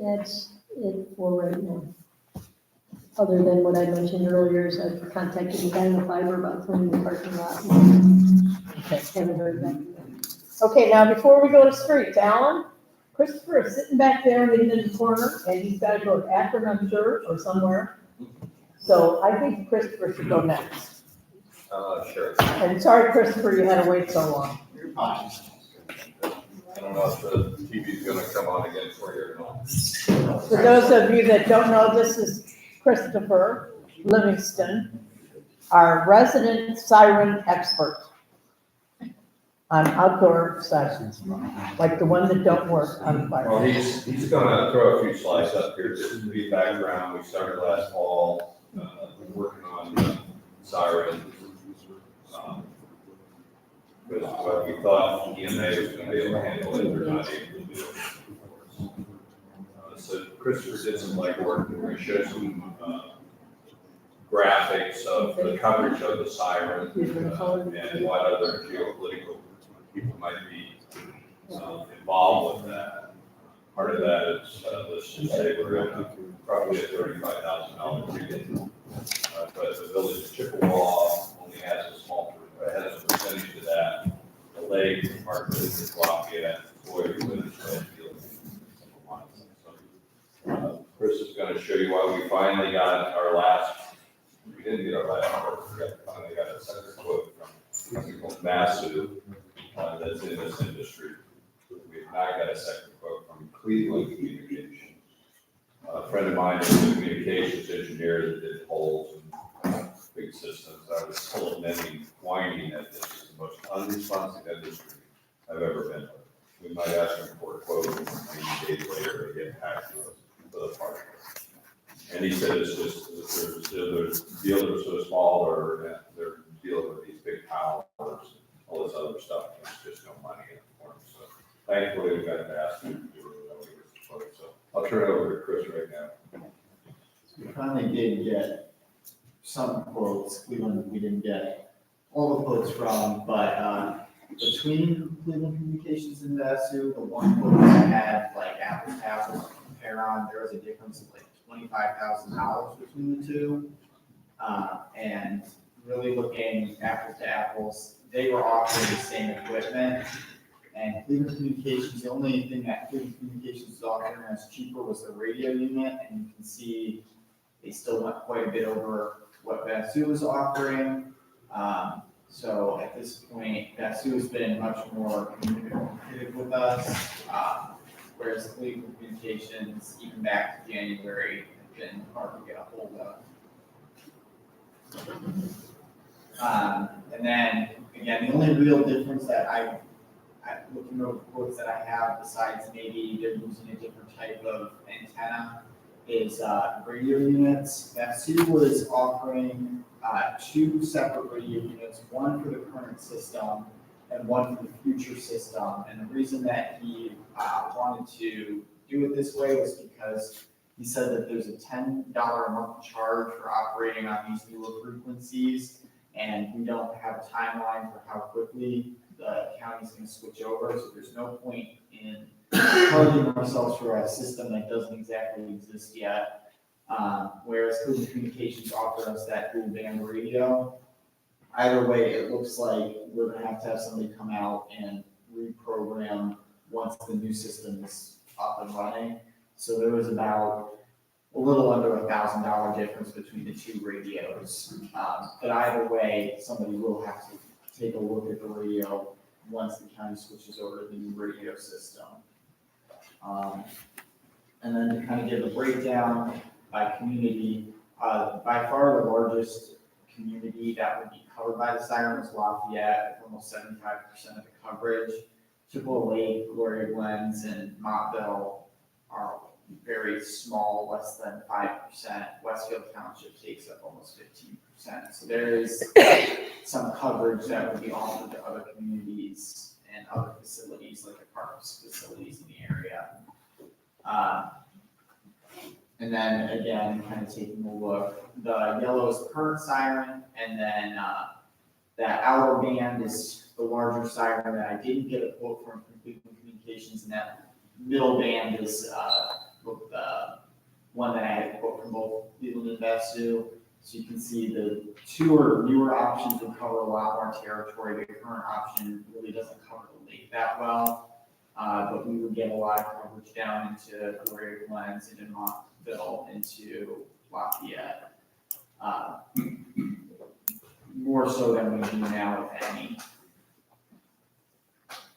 That's it for right now. Other than what I mentioned earlier, is I've contacted Medina Fiber about cleaning the parking lot. Haven't heard back. Okay, now before we go to streets, Alan, Christopher is sitting back there in the corner, and he's gotta go to Akron, I'm sure, or somewhere. So I think Christopher should go next. Sure. And sorry, Christopher, you had to wait so long. You're fine. I don't know if the TV's gonna come on again for you or not. For those of you that don't know, this is Christopher Livingston, our resident siren expert on outdoor sirens, like the one that don't work on fire. Well, he's gonna throw a few slides up here, just to be background. We started last fall, working on sirens. Because what we thought EMA was gonna be able to handle it, they're not able to do it. So Christopher did some legwork, and we're gonna show some, graphics of the coverage of the siren, and what other geopolitical people might be, involved with that. Part of that is, let's just say we're in probably a $35,000 rebate. But the village of Chippewa only has a small, has a percentage of that. The lake, part of it is Lafayette, Boyer, Redfield. Chris is gonna show you why we finally got our last, we didn't get our last quote, we finally got a second quote from a company called Masu, that's in this industry. We've now got a second quote from Cleveland Communications. A friend of mine is a communications engineer that did poles and big systems. I was told many whining that this is the most unresponsive industry I've ever been with. We might ask them for a quote, and 90 days later, they get back to us for the part. And he said it's just, their deals are so small, they're dealing with these big towers, all this other stuff, and there's just no money in it for them. So thankfully, we got to ask them to do it. So I'll turn it over to Chris right now. We finally did get some quotes. Cleveland, we didn't get all the quotes from, but between Cleveland Communications and Vasu, the one quote that had like apples to apples to compare on, there was a difference of like $25,000 between the two. And really looking apples to apples, they were offering the same equipment. And Cleveland Communications, the only thing that Cleveland Communications was offering as cheaper was the radio unit, and you can see they still went quite a bit over what Vasu was offering. So at this point, Vasu has been much more communicative with us, whereas Cleveland Communications, even back to January, has been hard to get a hold of. And then, again, the only real difference that I'm looking over the quotes that I have, besides maybe they're using a different type of antenna, is radio units. Vasu was offering 2 separate radio units, one for the current system and one for the future system. And the reason that he wanted to do it this way was because he said that there's a $10 a month charge for operating on these newer frequencies, and we don't have a timeline for how quickly the county's going to switch over. So there's no point in charging ourselves for a system that doesn't exactly exist yet. Whereas Cleveland Communications offered us that dual band radio. Either way, it looks like we're gonna have somebody come out and reprogram once the new system is up and running. So there was about a little under $1,000 difference between the 2 radios. But either way, somebody will have to take a look at the radio once the county switches over to the new radio system. And then to kind of give a breakdown by community, by far the largest community that would be covered by the siren was Lafayette, with almost 75% of the coverage. Chippewa Lake, Gloria Glens, and Montville are very small, less than 5%. Westfield Township takes up almost 15%. So there is some coverage that would be offered to other communities and other facilities like a And then again, kind of taking a look, the yellow is the current siren, and then, that outer band is the larger siren that I didn't get a quote from Cleveland Communications, and that middle band is, the one that I had a quote from both Cleveland and Vasu. So you can see the newer options will cover a lot more territory. The current option really doesn't cover the lake that well. But we would get a lot of coverage down into Gloria Glens, into Montville, into Lafayette. More so than we do now, if any.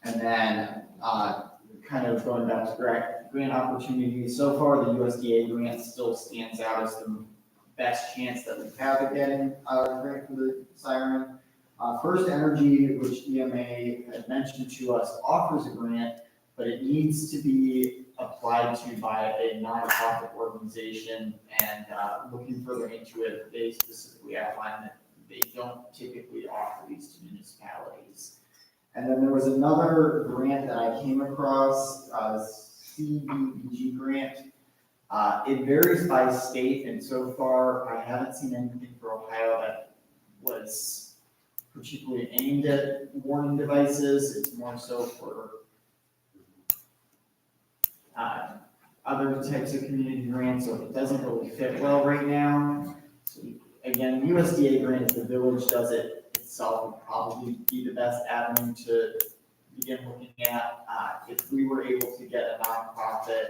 And then, kind of going back to grant opportunities, so far the USDA grant still stands out as the best chance that we have at getting a grant for the siren. First Energy, which EMA had mentioned to us, offers a grant, but it needs to be applied to by a nonprofit organization. And looking further into it, they specifically outline that they don't typically offer these to municipalities. And then there was another grant that I came across, CDBG grant. It varies by state, and so far I haven't seen anything for Ohio that was particularly aimed at warning devices. It's more so for other types of community grants, so it doesn't really fit well right now. So again, USDA grant, if the village does it itself, would probably be the best avenue to begin looking at. If we were able to get a nonprofit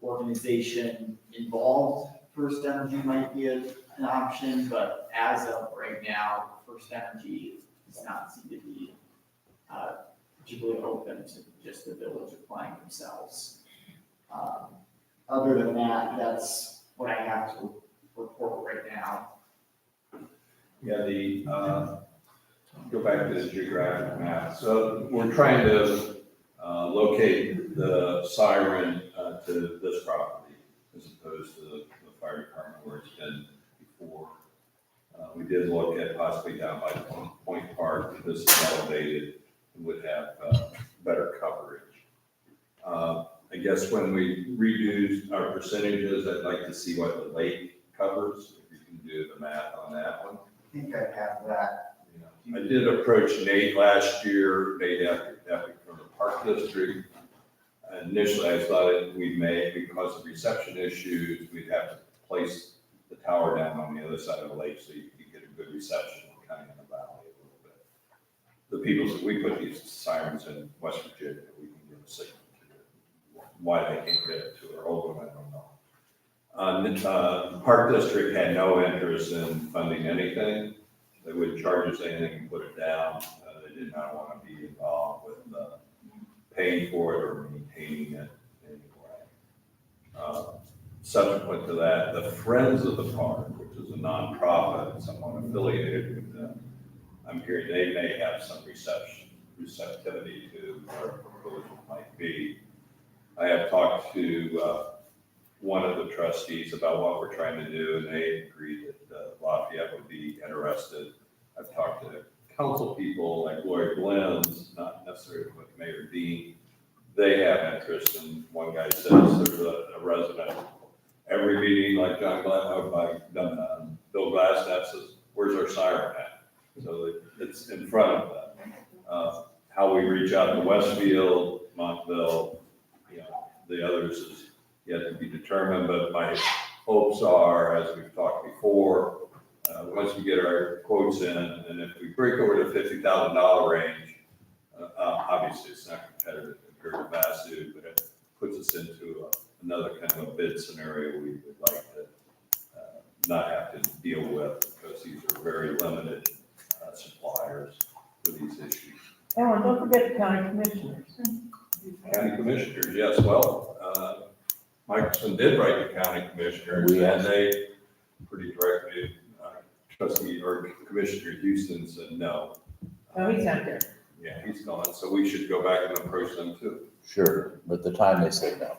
organization involved, First Energy might be an option, but as of right now, First Energy does not seem to be particularly open to just the village applying themselves. Other than that, that's what I have to report right now. Yeah, go back to the geographic map. So we're trying to locate the siren to this property as opposed to the fire department where it's been before. We did look at possibly down by Point Park, because this is elevated and would have better coverage. I guess when we reduce our percentages, I'd like to see what the lake covers, if you can do the math on that one. I think I have that. I did approach Nate last year, Nate Epic from the Park District. Initially, I thought we may, because of reception issues, we'd have to place the tower down on the other side of the lake so you could get a good reception kind of in the valley a little bit. The people, we put these sirens in West Virginia, we can give a signal to it. Why they can't get it to our old one, I don't know. The Park District had no interest in funding anything. They wouldn't charge us anything and put it down. They did not want to be involved with paying for it or maintaining it anyway. Subsequent to that, the Friends of the Park, which is a nonprofit, someone affiliated with them, I'm hearing they may have some receptivity to what our proposal might be. I have talked to one of the trustees about what we're trying to do, and they agreed that Lafayette would be interested. I've talked to council people like Gloria Glens, not necessarily with Mayor Dean. They have interest, and one guy says there's a resident, every meeting like Bill Glassstaff says, where's our siren at? So it's in front of them. How we reach out to Westfield, Montville, the others is yet to be determined, but my hopes are, as we've talked before, once we get our quotes in, and if we break over the $50,000 range, obviously it's not competitive compared to Vasu, but it puts us into another kind of a bid scenario we would like to not have to deal with, because these are very limited suppliers for these issues. Oh, and don't forget the county commissioners. County commissioners, yes, well, Michelson did write to county commissioners, and they pretty directly, trustee or Commissioner Houston said no. Oh, he's not there. Yeah, he's gone, so we should go back and approach them too. Sure, but at the time they said no.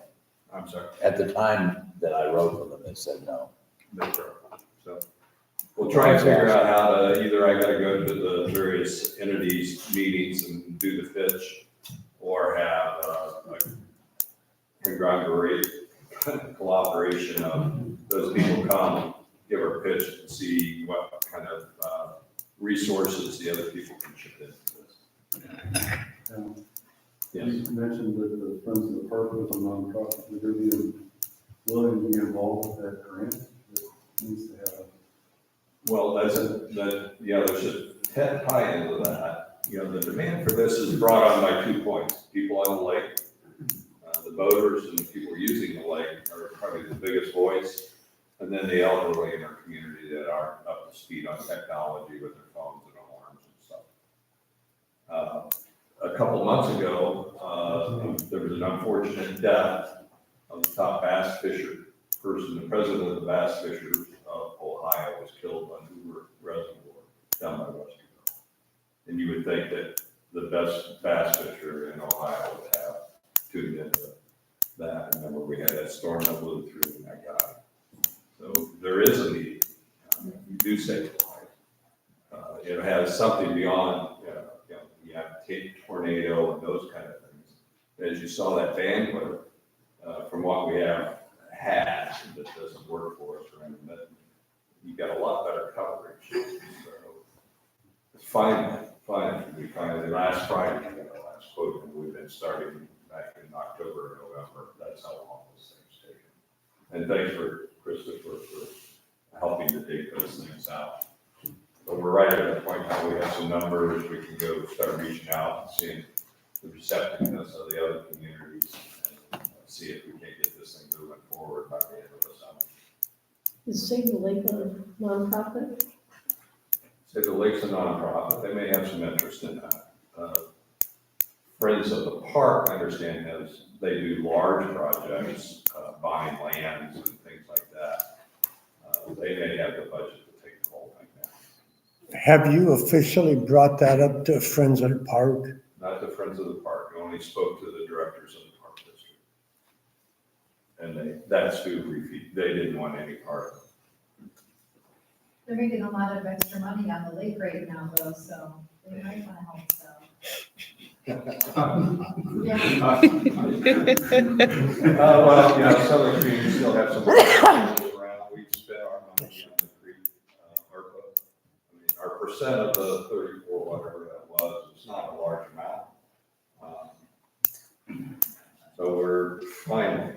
I'm sorry. At the time that I wrote for them, they said no. That's right. So we'll try and figure out how to, either I gotta go to the various entities meetings and do the pitch, or have a conglomerate operation of those people come, give our pitch and see what kind of resources the other people can chip into this. You mentioned that the Friends of the Park was a nonprofit, would they be willing to be involved with that grant that needs to have? Well, there's a tie into that. The demand for this is brought on by 2 points. People on the lake, the boaters and the people using the lake are probably the biggest voice. And then the elderly in our community that aren't up to speed on technology with their phones and alarms and stuff. A couple months ago, there was an unfortunate death of the top bass fisher person. The president of the Bass Fishers of Ohio was killed on Hoover Reservoir down by Western. And you would think that the best bass fisher in Ohio would have tuned into that. Remember, we had that storm that blew through and that guy. So there is a need. You do save a life. It has something beyond, you have tornado and those kind of things. As you saw that band clip, from what we have had that doesn't work for us, right? You got a lot better coverage. So we finally last Friday, we got our last quote, and we've been starting back in October, November. That's how long this thing's taken. And thanks for Christopher for helping to take those things out. But we're right at the point now we have some numbers, we can go start reaching out and seeing the receptiveness of the other communities and see if we can't get this thing moving forward by the end of the summer. Is Save the Lake a nonprofit? Save the Lake's a nonprofit, they may have some interest in that. Friends of the Park, I understand, they do large projects, buying lands and things like that. They may have the budget to take the whole thing down. Have you officially brought that up to Friends of the Park? Not the Friends of the Park, I only spoke to the directors of the Park District. And that's who they didn't want any part of it. They're making a lot of extra money on the lake right now though, so they might want to help, so. Well, some of the communities still have some around. We've spent our money on the creek, ARPA. I mean, our percent of the 34, whatever that was, it's not a large amount. So we're finally,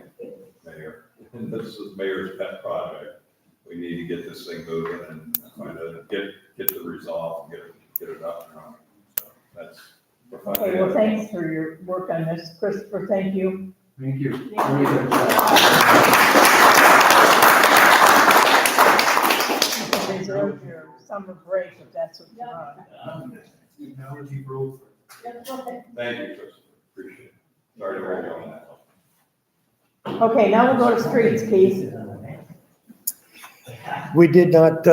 Mayor, and this is Mayor's pet project. We need to get this thing moving and find out, get the resolve and get it up and running. So that's. Okay, well, thanks for your work on this. Christopher, thank you. Thank you. Reserve your summer break if that's what you want. Technology growth. Thank you, Chris. Appreciate it. Sorry to worry on that. Okay, now we'll go to streets, Keith. We did not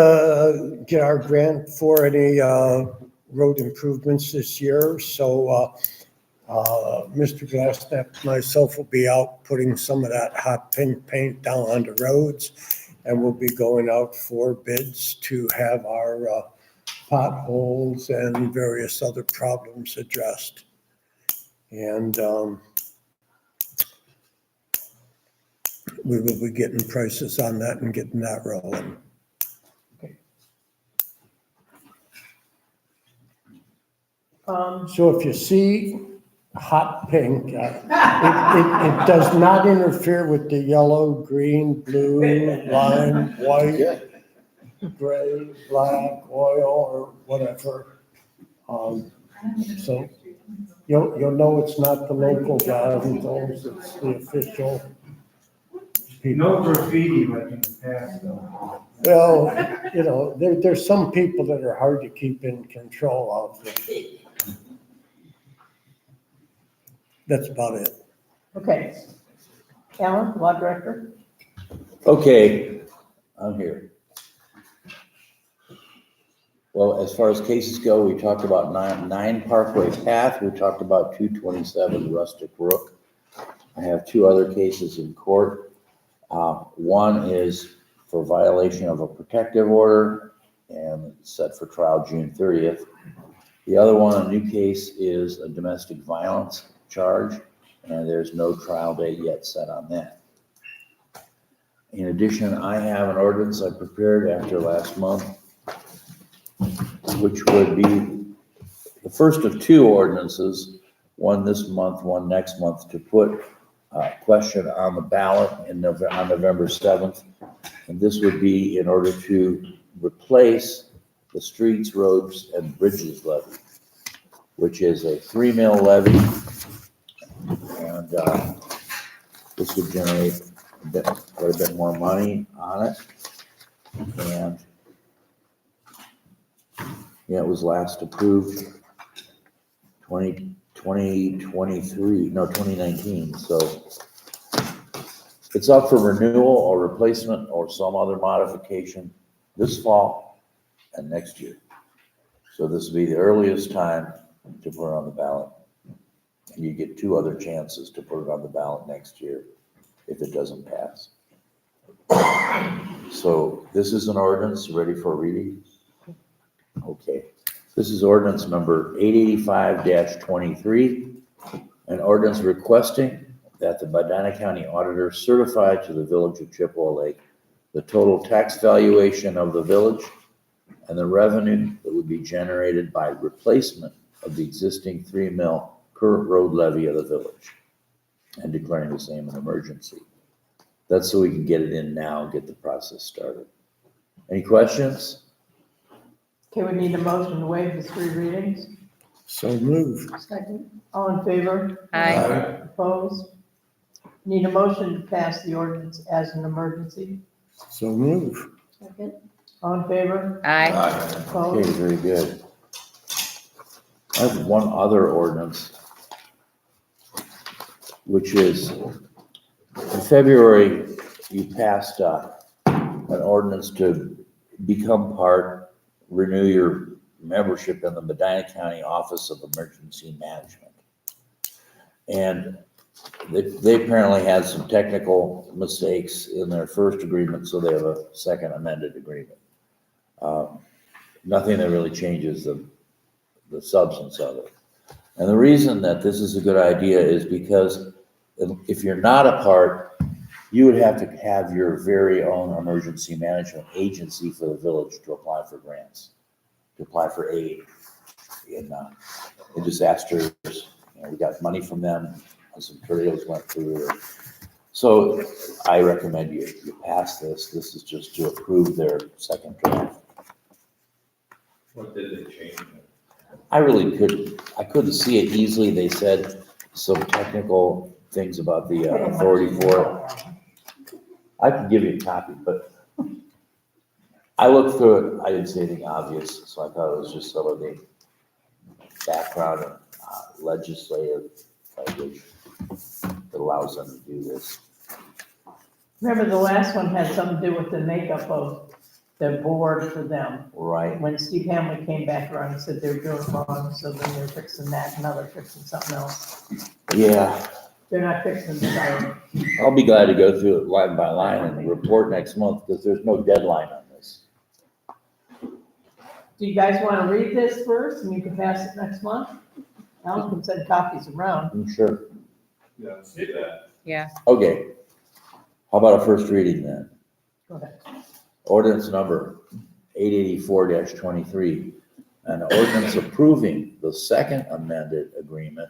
get our grant for any road improvements this year, so Mr. Glassnap and myself will be out putting some of that hot pink paint down on the roads, and we'll be going out for bids to have our potholes and various other problems addressed. And we will be getting prices on that and getting that rolling. So if you see hot pink, it does not interfere with the yellow, green, blue, lime, white, gray, black, oil, or whatever. So you'll know it's not the local guys, it's the official people. No graffiti like in the past, though. Well, there's some people that are hard to keep in control of. That's about it. Okay. Alan, law director? Okay, I'm here. Well, as far as cases go, we talked about 9 Parkway Path, we talked about 227 Rustic Brook. I have 2 other cases in court. One is for violation of a protective order and set for trial June 30th. The other one, a new case, is a domestic violence charge, and there's no trial date yet set on that. In addition, I have an ordinance I prepared after last month, which would be the first of two ordinances, one this month, one next month, to put a question on the ballot on November 7th. And this would be in order to replace the streets, roads, and bridges levy, which is a 3 mil levy. And this would generate quite a bit more money on it. And yeah, it was last approved 2019. So it's up for renewal or replacement or some other modification this fall and next year. So this will be the earliest time to put it on the ballot. And you get two other chances to put it on the ballot next year if it doesn't pass. So this is an ordinance ready for reading. Okay. This is ordinance number 885-23, an ordinance requesting that the Medina County Auditor certify to the Village of Chippewa Lake the total tax valuation of the village and the revenue that would be generated by replacement of the existing 3 mil current road levy of the village and declaring the same an emergency. That's so we can get it in now and get the process started. Any questions? Okay, we need a motion to waive the 3 readings. So move. Second. All in favor? Aye. Opposed? Need a motion to pass the ordinance as an emergency. So move. Second. All in favor? Aye. Okay, Opposed? very good. I have one other ordinance, which is in February, you passed an ordinance to become renew your membership in the Medina County Office of Emergency Management. And they apparently had some technical mistakes in their first agreement, so they have a second amended agreement. Nothing that really changes the substance of it. And the reason that this is a good idea is because if you're not a part, you would have to have your very own emergency management agency for the village to apply for grants, to apply for aid in disasters. We got money from them, and some tornadoes went through. So I recommend you pass this. This is just to approve their second draft. What did they change? I couldn't see it easily. They said some technical things about the authority for it. I can give you a copy, but I looked through it. I didn't see anything obvious, so I thought it was just some of the background and legislative language that allows them to do this. Remember, the last one had something to do with the makeup of the board for them. Right. When Steve Hamlin came back around and said they were doing it wrong, so then they're fixing that, and now they're fixing something else. Yeah, They're not fixing the site. I'll be glad to go through it line by line and report next month because there's no deadline on this. Do you guys want to read this first, and you can pass it next month? Alan can send copies around. I'm sure. Yeah, let's do that. Yeah. Okay. How about a first reading then? Go ahead. Ordinance number 884-23, an ordinance approving the second amended agreement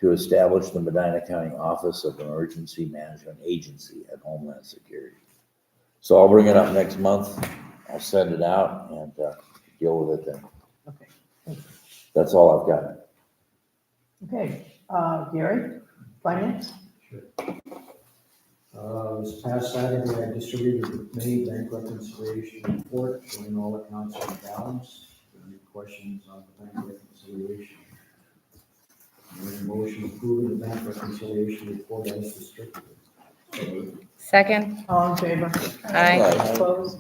to establish the Medina County Office of Emergency Management Agency and Homeland Security. So I'll bring it up next month. I'll send it out and deal with it then. Okay. That's all I've got. Okay, Gary, finance? This past Saturday, I distributed the May bank reconciliation report showing all accounts in balance. Any questions on the bank reconciliation? Any motion approving the bank reconciliation report as distributed? Second. All in favor? Aye. Opposed?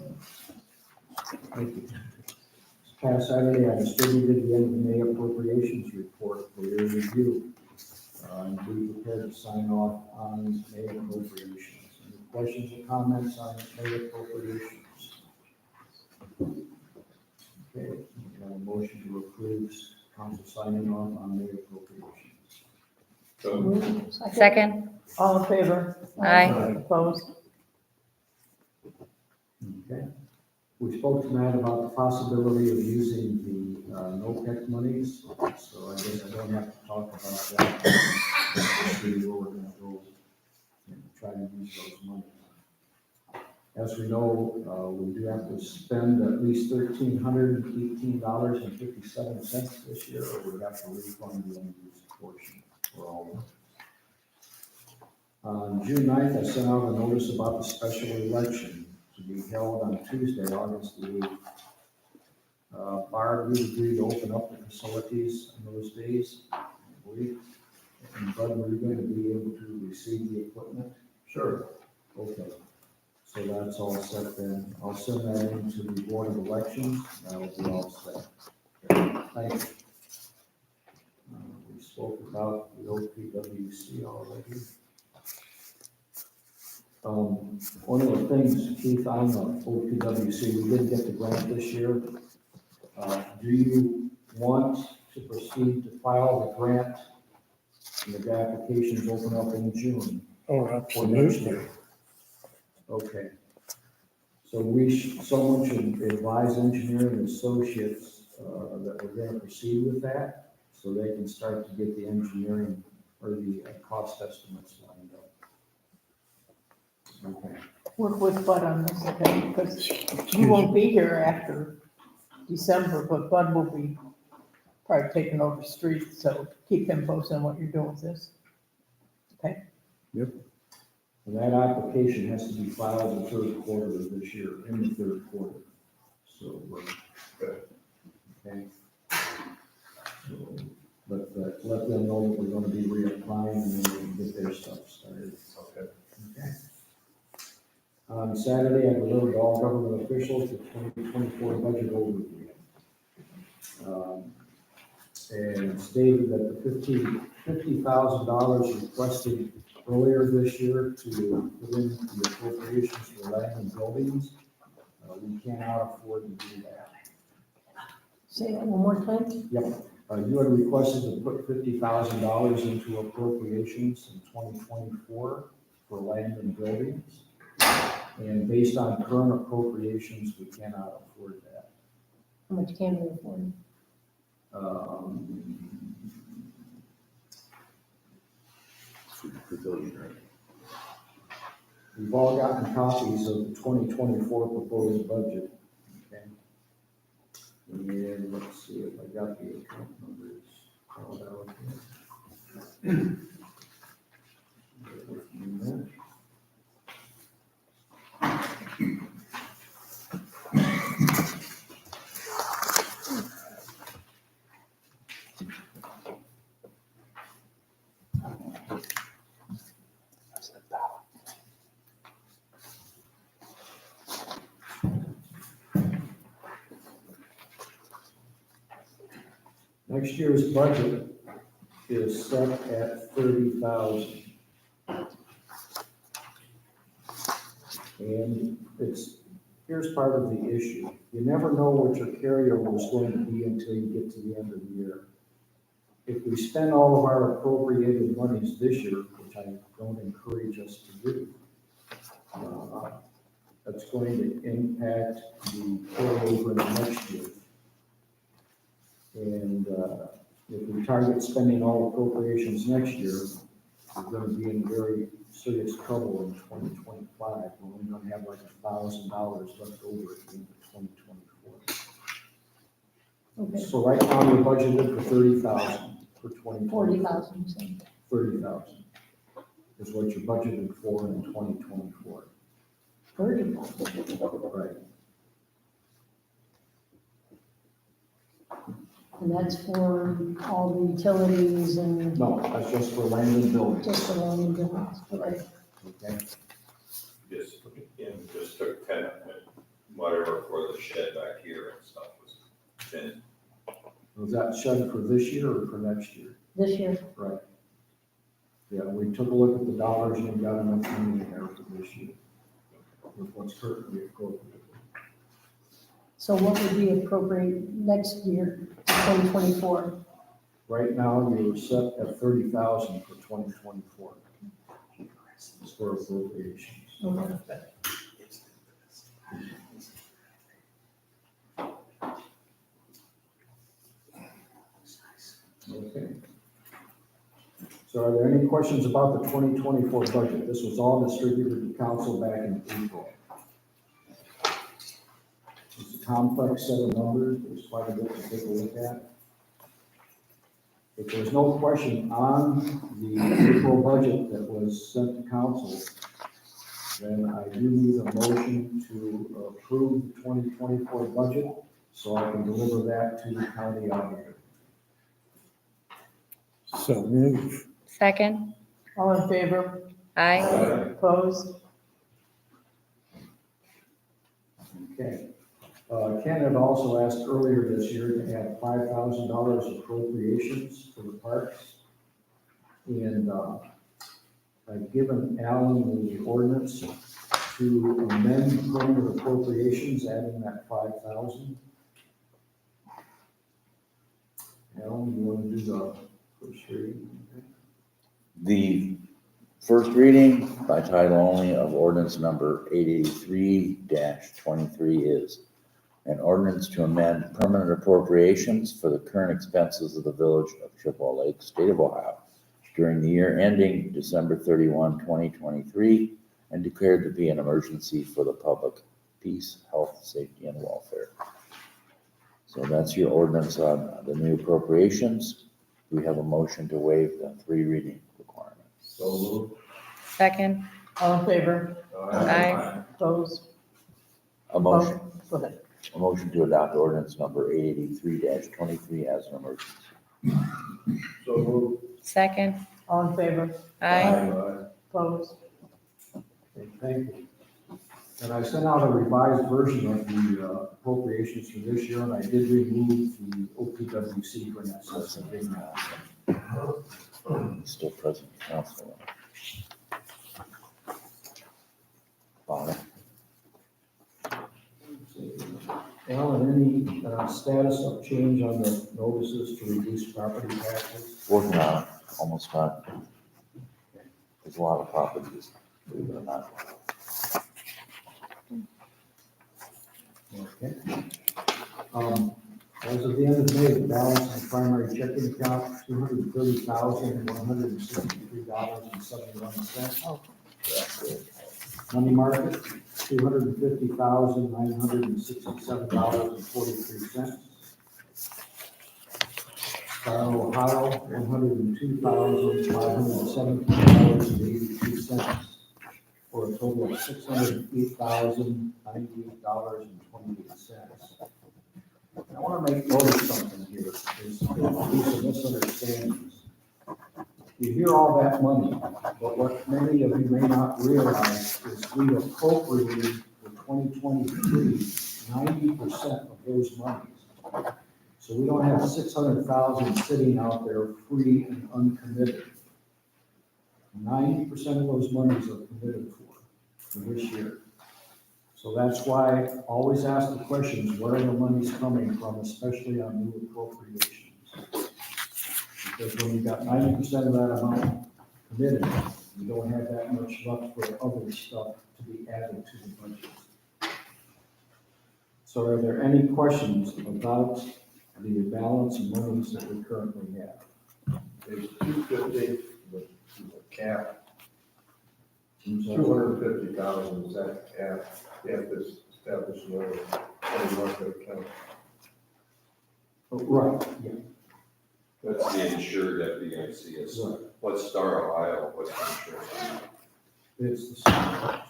Thank you. This past Saturday, I distributed the end of the May appropriations report for your review. And be prepared to sign off on May appropriations. Any questions or comments on May appropriations? Okay, we have a motion to approve council signing off on May appropriations. Second. All in favor? Aye. Opposed? Okay. We spoke tonight about the possibility of using the NOPEC monies, so I guess I don't have to talk about that. We'll see where we're gonna go and try to use those monies. As we know, we do have to spend at least $1,318.57 this year, or we have to refund the unused portion for all of it. On June 9th, I sent out a notice about the special election to be held on Tuesday, August the 8th. Barb, we agreed to open up the facilities on those days, I believe. And Bud, were you going to be able to receive the equipment? Sure. Okay. So that's all set then. I'll send that in to the Board of Elections. That'll be all set. Thank you. We spoke about the OPWC already. One of the things, Keith, on the OPWC, we did get the grant this year. Do you want to proceed to file the grant and the applications open up in June? Oh, For next absolutely. year? Okay. So someone should advise Engineering Associates that we're going to proceed with that, so they can start to get the engineering or the cost estimates lined up. Okay. Work with Bud on this, okay, because you won't be here after December, but Bud will be probably taking over streets, so keep him posted on what you're doing with this. Okay? Yep. And that application has to be filed in the third quarter of this year, in the third quarter. So, okay. So, but let them know that we're going to be reapplying and then we can get their stuff started. Okay. Okay. On Saturday, I delivered to all government officials the 2024 budget overview. And stated that the $50,000 requested earlier this year to put in the appropriations for land and buildings, we cannot afford to do that. Say that one more time? Yep. You had requested to put $50,000 into appropriations in 2024 for land and buildings. And based on current appropriations, we cannot afford that. How much can we afford? We've all gotten copies of the 2024 proposed budget. Okay. And let's see if I got the account numbers called out here. Bear with me a minute. Next year's budget is set at 30,000. And here's part of the issue. You never know what your carryover is going to be until you get to the end of the year. If we spend all of our appropriated monies this year, which I don't encourage us to do, that's going to impact the carryover in next year. And if we target spending all appropriations next year, we're going to be in very serious trouble in 2025. We're only going to have like $1,000 left over at the end of 2024. Okay. So right now we're budgeted for 30,000 for 2020. 40,000. 30,000 is what you're budgeted for in 2024. 30,000. Right. And that's for all the utilities and No, that's just for land and buildings. just for land and buildings. Okay. Okay. Just took 10, whatever for the shed back here and stuff was 10. Was that shed for this year or for next year? This year. Right. Yeah, we took a look at the dollars and we got enough money in there for this year with what's currently appropriate. So what would be appropriate next year, 2024? Right now, you're set at 30,000 for 2024. For appropriations. Okay. Okay. So are there any questions about the 2024 budget? This was all distributed to council back in April. It's a complex set of numbers. There's quite a bit to take a look at. If there's no question on the April budget that was sent to council, then I do need a motion to approve the 2024 budget so I can deliver that to the county auditor. So move. Second? All in favor? Aye. Opposed? Okay. Ken had also asked earlier this year to add $5,000 appropriations for the parks. And I've given Alan the ordinance to amend permanent appropriations, adding that 5,000. Alan, you want to do the first reading? The first reading by title only of ordinance number 883-23 is an ordinance to amend permanent appropriations for the current expenses of the village of Chippewa Lake, state of Ohio, during the year ending December 31, 2023, and declared to be an emergency for the public peace, health, safety, and welfare. So that's your ordinance on the new appropriations. We have a motion to waive the 3 reading requirement. So moved. Second? All in favor? Aye. Opposed? A motion, Go ahead. a motion to adopt ordinance number 883-23 as an emergency. So moved. Second? All in favor? Aye. Opposed? Okay, thank you. And I sent out a revised version of the appropriations for this year, and I did remove the OPWC grants. That's a big Still present, council. Bonner. Alan, any status of change on the notices to reduce property taxes? Working on it, almost done. There's a lot of properties, believe it or not. Okay. As of the end of May, the balance in the primary checking account, $230,161.71. Money market, $250,967.43. Star Ohio, $102,517.82. For a total of $608,098.28. I want to make note of something here, is these are misunderstandings. You hear all that money, but what many of you may not realize is we appropriated for 2023, 90% of those monies. So we don't have 600,000 sitting out there free and uncommitted. 90% of those monies are committed for this year. So that's why I always ask the questions, where are the monies coming from, especially on new appropriations? Because when you've got 90% of that amount committed, you don't have that much left for other stuff to be added to the budget. So are there any questions about the balance of monies that we currently have? It's 250, the cap. 250,000 is that cap, you have to establish another market account. Right, yeah. That's the insured FDIC is, Right. what's Star Ohio, what's the insurance? It's the same.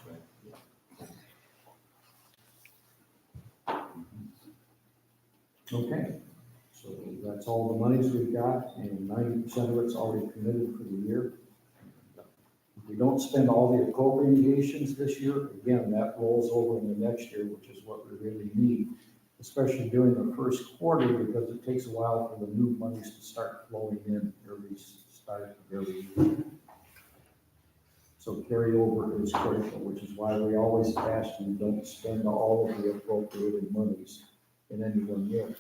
Okay, so that's all the monies we've got, and 90% of it's already committed for the year. If we don't spend all the appropriations this year, again, that rolls over in the next year, which is what we really need, especially during the first quarter, because it takes a while for the new monies to start flowing in every start of every year. So carryover is critical, which is why we always ask you don't spend all of the appropriated monies in any one year.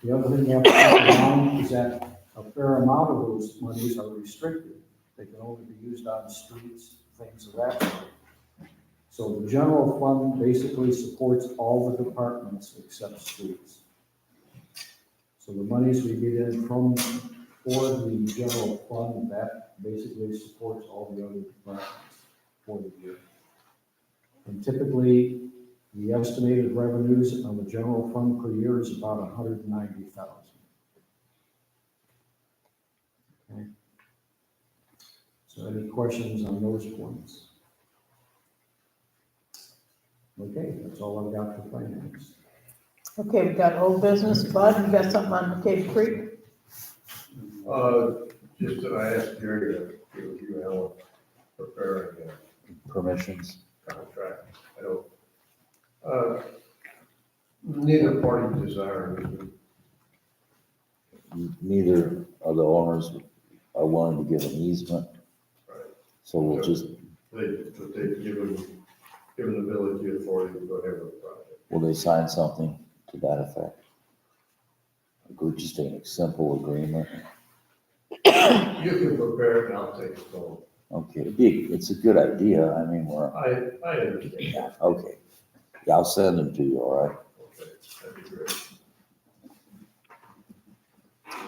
The other thing you have to keep in mind is that a fair amount of those monies are restricted. They can only be used on streets, things of that sort. So the general fund basically supports all the departments except streets. So the monies we get in for the general fund, that basically supports all the other departments for the year. And typically, the estimated revenues on the general fund per year is about 190,000. Okay. So any questions on those points? Okay, that's all I've got for finance. Okay, we got old business, Bud, you got something on Cave Creek? Just that I asked Jerry to give you help preparing Permissions. a contract. I don't, neither party desires it. Neither of the owners are willing to give an easement. Right. So we'll just, They've given the village the authority to go ahead with the project. will they sign something to that effect? Just a simple agreement. You can prepare it and I'll take it home. Okay, it's a good idea. I mean, I understand. yeah, okay. Yeah, I'll send them to you, all right? Okay, that'd be great.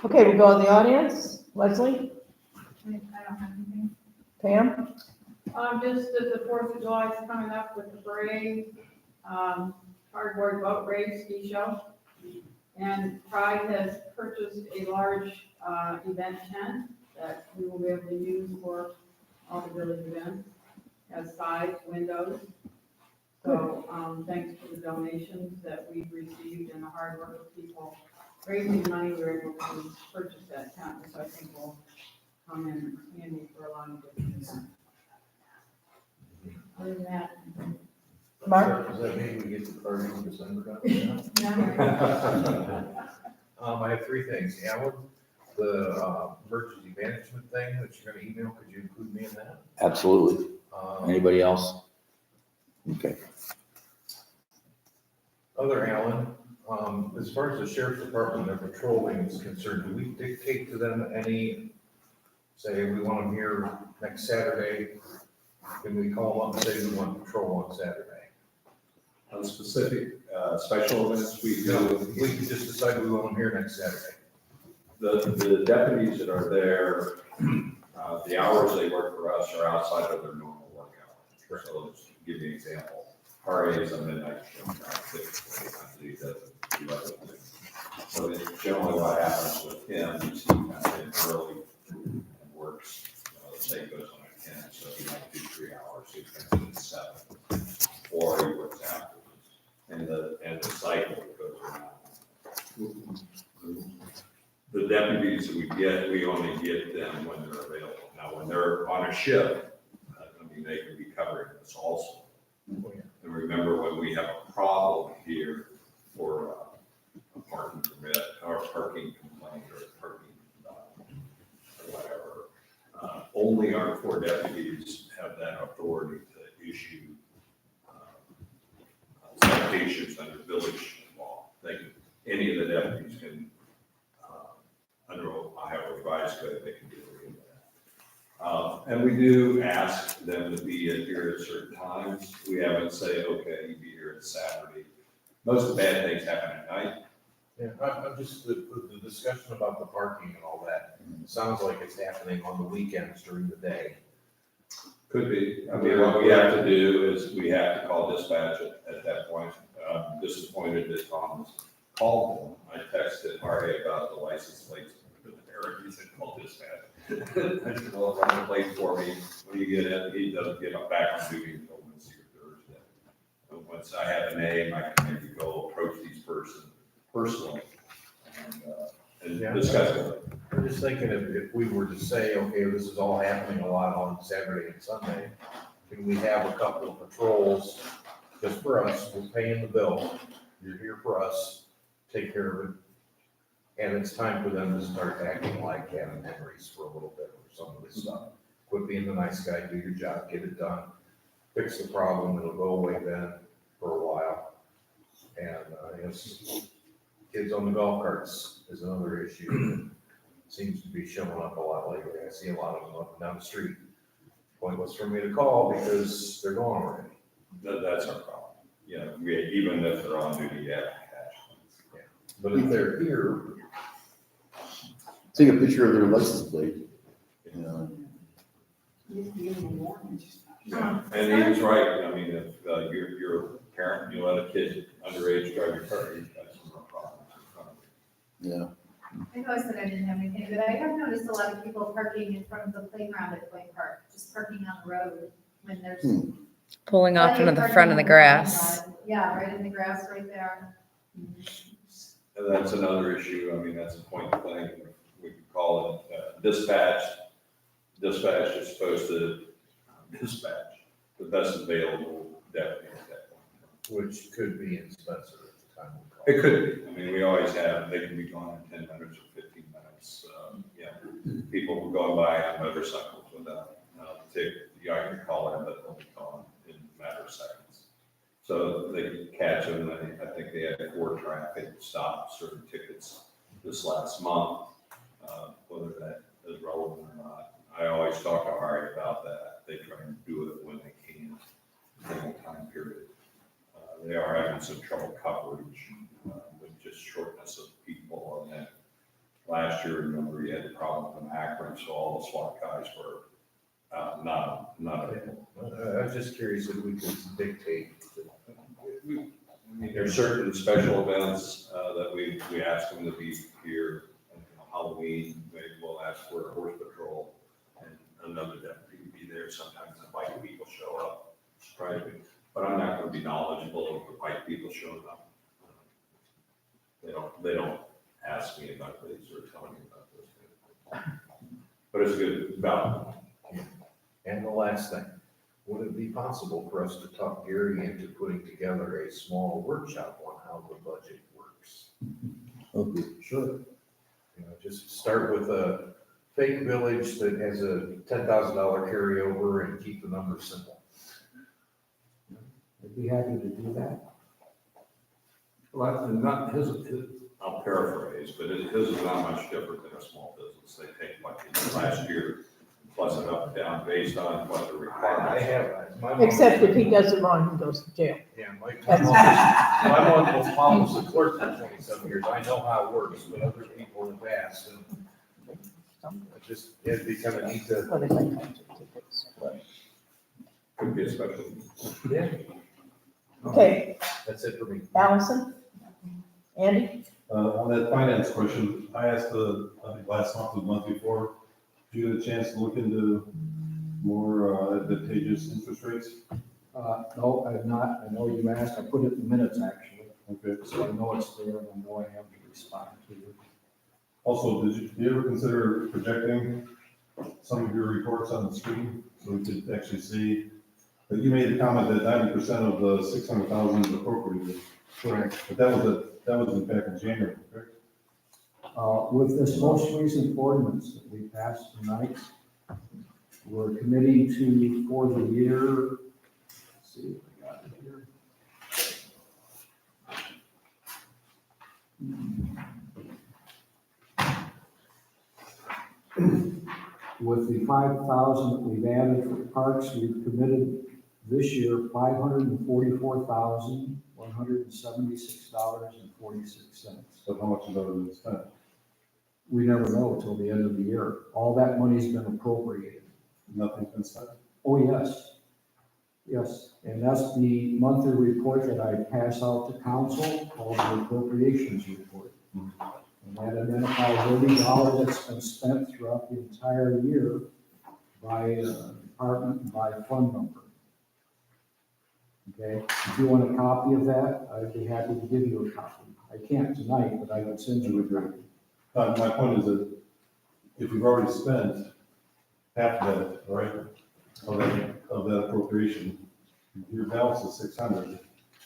Okay, we go in the audience, Leslie, I don't have anything. Pam? Just that the 4th of July is coming up with the parade, cardboard boat race, ski show. And Pride has purchased a large, event tent that we will be able to use for all the village events. Has sides, windows. So, thanks to the donations that we've received and the hard work of people raising money, we were able to purchase that tent, so I think will come in handy for a lot of different events. Other than that. Mark? Does that mean we get the party in December done? No. I have three things. Alan, the emergency management thing that you're gonna email, could you include me in that? Absolutely. Anybody else? Okay. Other Alan, as far as the sheriff's department, their patrolling is concerned, do we dictate to them any, say, we want them here next Saturday? Can we call them up and say we want patrol on Saturday? On specific, special events, we No, do. we can just decide we want them here next Saturday. The deputies that are there, the hours they work for us are outside of their normal work hours. So let's give you an example. RA is a midnight shift. He doesn't do other things. So it's generally what happens with him, is he comes in early and works, let's say he goes on a 10, so he might do 3 hours, he comes in at 7. Or he works afterwards. And the cycle goes around. The deputies that we get, we only get them when they're available. Now, when they're on a shift, I mean, they can be covering this also. And remember, when we have a problem here for a parking permit, or parking complaint, or parking, or whatever, only our 4 deputies have that authority to issue citations under village law. Any of the deputies can, under Ohio Revised Code, they can do any of that. And we do ask them to be here at certain times. We haven't said, okay, you be here at Saturday. Most of the bad things happen at night. Yeah, I'm just, the discussion about the parking and all that, sounds like it's happening on the weekends during the day. Could be. I mean, what we have to do is we have to call dispatch at that point. I'm disappointed that Tom called them. I texted RA about the license plates. He said, call dispatch. I said, well, run the plate for me. When you get in, he doesn't get back on duty until Wednesday or Thursday. But once I have a name, I can maybe go approach these person personally and discuss with them. I'm just thinking if we were to say, okay, this is all happening a lot on Saturday and Sunday, can we have a couple of patrols just for us? We're paying the bill. You're here for us, take care of it. And it's time for them to start acting like Gavin Henry's for a little bit or some of this stuff. Quit being the nice guy, do your job, get it done, fix the problem, it'll go away then for a while. And kids on the golf carts is another issue that seems to be showing up a lot lately. I see a lot of them up and down the street. Pointless for me to call because they're gone already. That's our problem. You know, even if they're on duty, yeah, cash. But if they're here, Take a picture of their license plate. You know, Yeah, and he was right, I mean, if you're a parent, you let a kid underage drive your car, you've got some real problems. yeah. I know I said I didn't have anything, but I have noticed a lot of people parking in front of the playground at Point Park, just parking on the road when there's. Pulling off plenty into the parking front of the in parking grass. lot. Yeah, right in the grass right there. And that's another issue, I mean, that's a point thing, we could call it dispatch. Dispatch is supposed to dispatch the best available deputy at that point. which could be in Spencer at the time we call. It could be, I mean, we always have, they can be gone in 10 minutes or 15 minutes, people going by on motorcycles without, ticket, you can call in, but they'll be gone in a matter of seconds. So they can catch them, I think they had 4 traffic stops or tickets this last month, whether that is relevant or not. I always talk to Ari about that, they try and do it when they can, during the time period. They are having some trouble coverage, with just shortness of people, and then last year, remember, you had the problem in Akron, so all the SWAT guys were, not available. I was just curious if we could dictate. I mean, there's certain special events, that we ask them to be here, Halloween, maybe we'll ask for a horse patrol, and another deputy to be there, sometimes the bike people show up, surprisingly, but I'm not gonna be knowledgeable of the bike people showing up. They don't ask me about these or tell me about this. But it's good about. And the last thing, would it be possible for us to talk Gary into putting together a small workshop on how the budget works? Okay. Sure. You know, just start with a fake village that has a $10,000 carryover and keep the numbers simple. I'd be happy to do that. Well, not his, I'll paraphrase, but his is not much different than a small business. They take like last year, plus it up and down based on what the requirements. I have, my mom. Except if he does it wrong, he goes to jail. Yeah, my mom was the clerk for 27 years. I know how it works, but other people have asked, and it'd be kind of neat to. Well, they might come to tickets, but- Could be a special. Yeah. Okay, That's it for me. Allison? Andy? On that finance question, I asked I think last month or the month before, did you get a chance to look into more advantageous interest rates? No, I've not. I know you asked. I put it in minutes, actually. Okay. So I know it's there, and I know I have to respond to you. Also, did you ever consider projecting some of your reports on the screen so we could actually see? But you made the comment that 90% of the 600,000 is appropriated. Correct. But that was back in January, correct? With this most recent ordinance that we passed tonight, we're committing to, for the year, let's see if I got it here. With the 5,000 that we've added for parks, we've committed this year $544,176.46. So how much is already been spent? We never know until the end of the year. All that money's been appropriated. Nothing's been spent? Oh, yes. Yes, and that's the monthly report that I pass out to council called the appropriations report. And that identifies every dollar that's been spent throughout the entire year by department and by fund number. Okay, if you want a copy of that, I'd be happy to give you a copy. I can't tonight, but I would send you a copy. My point is that if we've already spent half of that, right, of that appropriation, your balance is 600.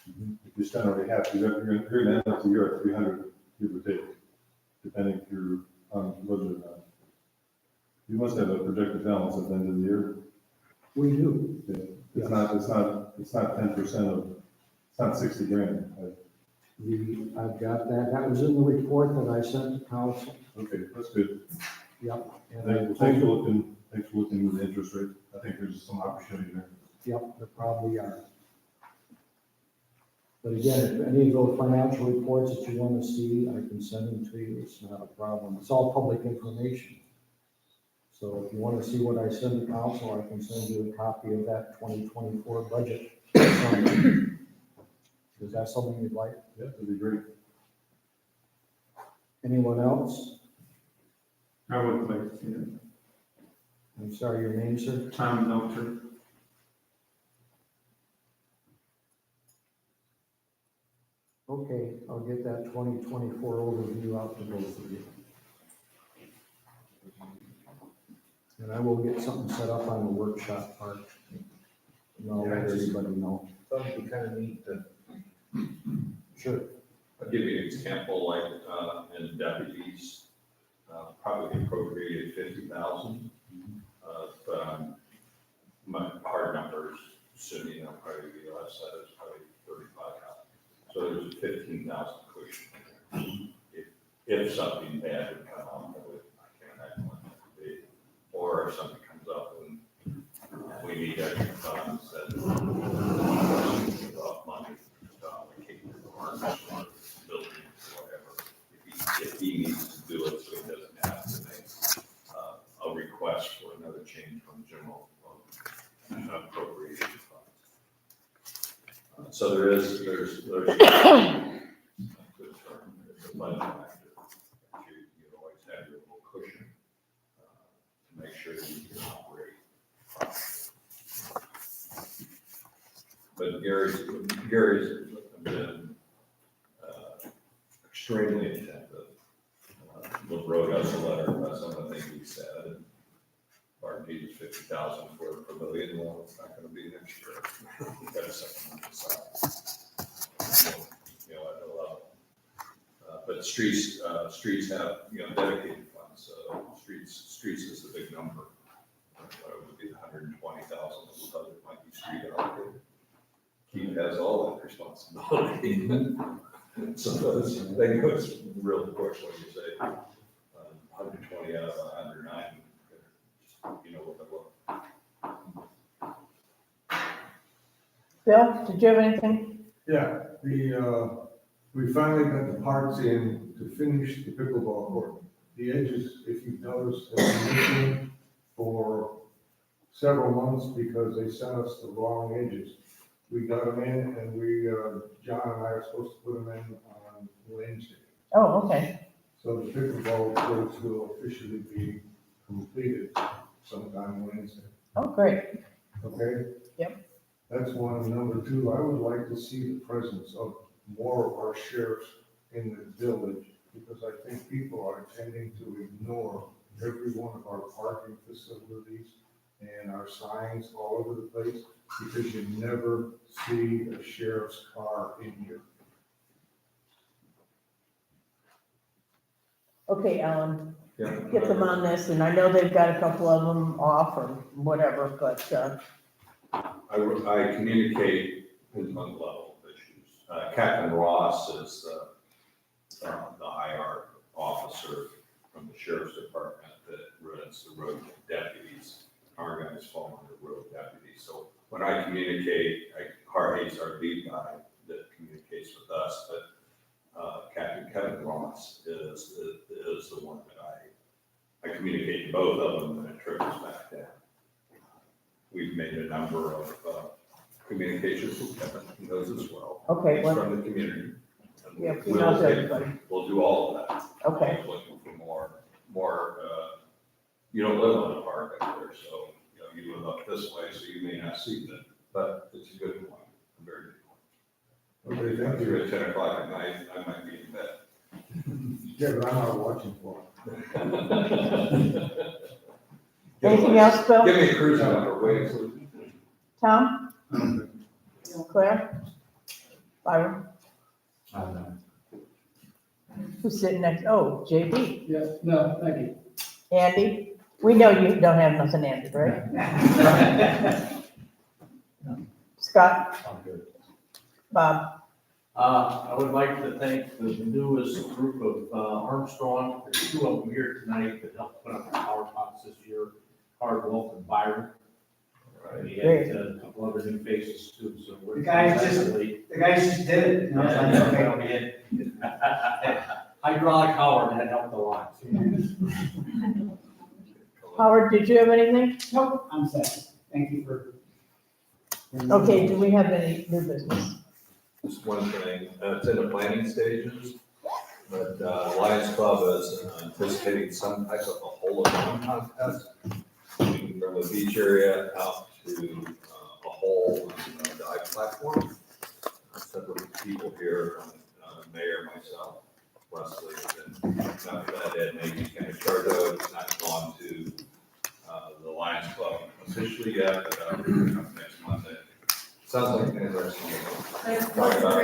If you spend already half, you're gonna end up the year at 300, give or take, depending if you're on budget or not. You must have a projected balance at the end of the year. We do. Yeah. It's not 10% of, it's not 60 grand. I've got that. That was in the report that I sent to council. Okay, that's good. Yep. And Thanks for looking into the interest rate. I think there's some opportunity there. Yep, there probably are. But again, if any of those financial reports that you want to see, I can send them to you. It's not a problem. It's all public information. So if you want to see what I send to council, I can send you a copy of that 2024 budget. Is that something you'd like? Yeah, that'd be great. Anyone else? I would like to see it. I'm sorry, your name, sir? Tom Melcher. Okay, I'll get that 2024 overview out to both of you. And I will get something set up on the workshop part. And I'll let everybody know. Thought it'd be kind of neat to. Sure. I'll give you an example, like, in deputies, probably appropriated 50,000. But my hard numbers, assuming it'll probably be less, that is probably 35,000. So there's a 15,000 cushion. If something bad would come up, I can't imagine what that would be. Or if something comes up and we need extra funds, then money to allocate to our building, whatever. If he needs to do it, so he doesn't have to make a request for another change from general appropriation funds. So there's a good term, it's a budget factor. You always have your little cushion to make sure that you can operate properly. But Gary's been extremely attentive. Wrote us a letter about some of the things he said. Our need is 50,000 for a pavilion. Well, it's not going to be next year. We've got something on the side. You know, at the level. But streets have, dedicated funds. Streets is the big number. It would be 120,000 of the budget might be street allocated. Keith has all that responsibility. So that goes real quick when you say 120 out of 109. What they look. Bill, did you have anything? Yeah, we finally got the parts in to finish the pickleball court. The edges, if you've noticed, have been missing for several months because they sent us the wrong edges. We got them in and John and I are supposed to put them in on Wednesday. Oh, okay. So the pickleball courts will officially be completed sometime Wednesday. Oh, great. Okay? Yep. That's one. Number two, I would like to see the presence of more of our sheriffs in the village because I think people are tending to ignore every one of our parking facilities and our signs all over the place because you never see a sheriff's car in here. Okay, Alan, Yeah. get them on this, and I know they've got a couple of them off or whatever, but, I communicate with one level of issues. Captain Ross is the IR officer from the sheriff's department that runs the road deputies. Our guys fall under road deputies. So when I communicate, Jorge's our lead guy that communicates with us, but Captain Kevin Ross is the one that I communicate to both of them and it trickles back down. We've made a number of communications with Kevin, he knows as well. Okay, He's well- from the community. And Yeah, he knows we'll everybody. We'll do all of that. Okay. Always looking for more, you don't live on a park up there, so, you live up this way, so you may not see that, but it's a good point, a very good point. Okay, thank If you. you're at 10 o'clock at night, I might be in bed. Yeah, but I'm not watching for anything else, Bill? Give me a cruise number, wait. Tom? Claire? Byron? Who's sitting next? Oh, JD. Yeah, no, thank you. Andy? We know you don't have nothing, Andy, right? Scott? Bob? I would like to thank the newest group of Armstrong. There's two of them here tonight that helped put up the power pots this year, Hardwell and Byron. We had couple other new faces too, so we're. The guys just did it, you know, it's like, okay. Hydraulic Howard, that helped a lot. Howard, did you have anything? Nope, I'm set. Thank you for. Okay, do we have any new business? Just one thing, it's in the planning stages, but Lions Club is anticipating some type of a hole in one contest. Moving from the beach area out to a hole on the dive platform. Several people here, Mayor, myself, Wesley, and not that Ed maybe kind of charged out, it's not gone to the Lions Club officially yet, but next Monday. Sounds like an interesting. Talk about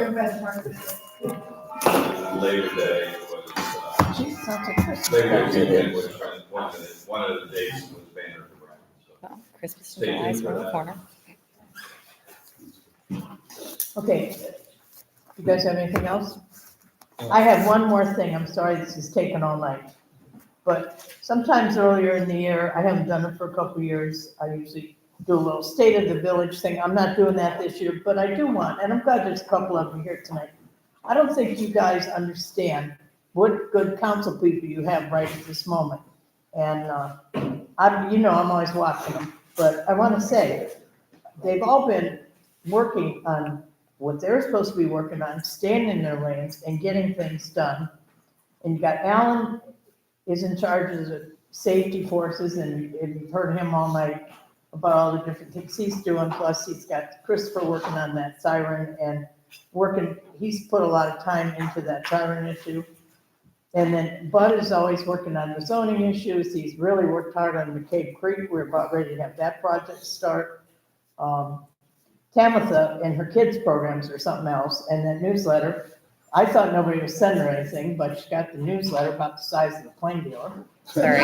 Labor Day was, Gee, sounds like Christmas. Labor Day weekend was one of the days was Banner for Brown. So Well, Christmas in stay July is tuned for around the that. corner. Okay, you guys have anything else? I have one more thing, I'm sorry this is taking all night. But sometimes earlier in the year, I haven't done it for a couple of years, I usually do a little state of the village thing. I'm not doing that this year, but I do want, and I'm glad there's a couple of them here tonight. I don't think you guys understand what good council people you have right at this moment. And, I'm always watching them, but I want to say, they've all been working on what they're supposed to be working on, staying in their lanes and getting things done. And you got Alan is in charge of the safety forces, and you've heard him all night about all the different things he's doing. Plus, he's got Christopher working on that siren and he's put a lot of time into that siren issue. And then Bud is always working on the zoning issues. He's really worked hard on McCabe Creek. We're about ready to have that project start. Tamitha and her kids' programs or something else, and that newsletter. I thought nobody was sending her anything, but she got the newsletter about the size of the plane dealer. Sorry.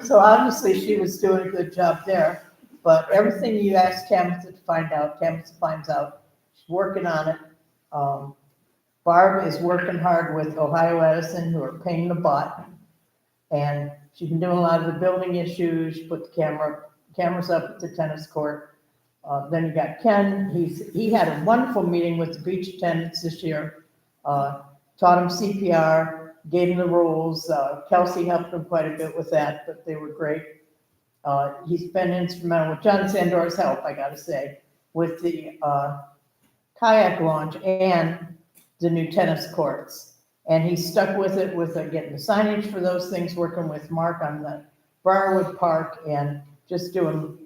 So obviously she was doing a good job there, but everything you ask Tamitha to find out, Tamitha finds out. She's working on it. Barb is working hard with Ohio Edison, who are paying the butt. And she's been doing a lot of the building issues. She put the cameras up at the tennis court. Then you got Ken, he had a wonderful meeting with the beach attendants this year, taught him CPR, gave him the rules. Kelsey helped him quite a bit with that, but they were great. He's been instrumental with John Sandor's help, I gotta say, with the kayak launch and the new tennis courts. And he stuck with it with getting the signage for those things, working with Mark on the Briarwood Park and just doing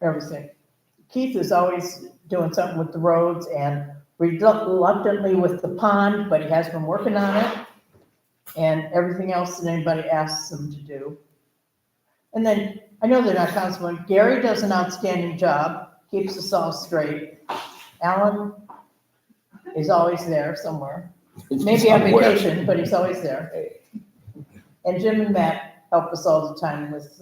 everything. Keith is always doing something with the roads and reluctantly with the pond, but he has been working on it and everything else that anybody asks him to do. And then, I know they're not councilmen, Gary does an outstanding job, keeps us all straight. Alan is always there somewhere, maybe on vacation, but he's always there. And Jim and Matt help us all the time with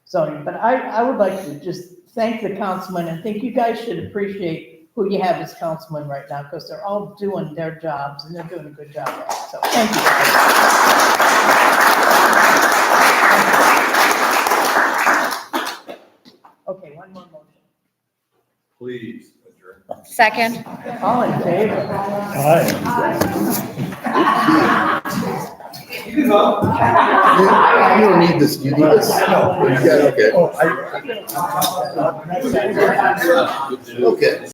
zoning. But I would like to just thank the councilmen and think you guys should appreciate who you have as councilmen right now, because they're all doing their jobs and they're doing a good job at it. So thank you guys. Okay, one more motion. Please adjourn. Second. All in favor? You can go. You don't need this, you need this. No. Yeah, okay. Okay.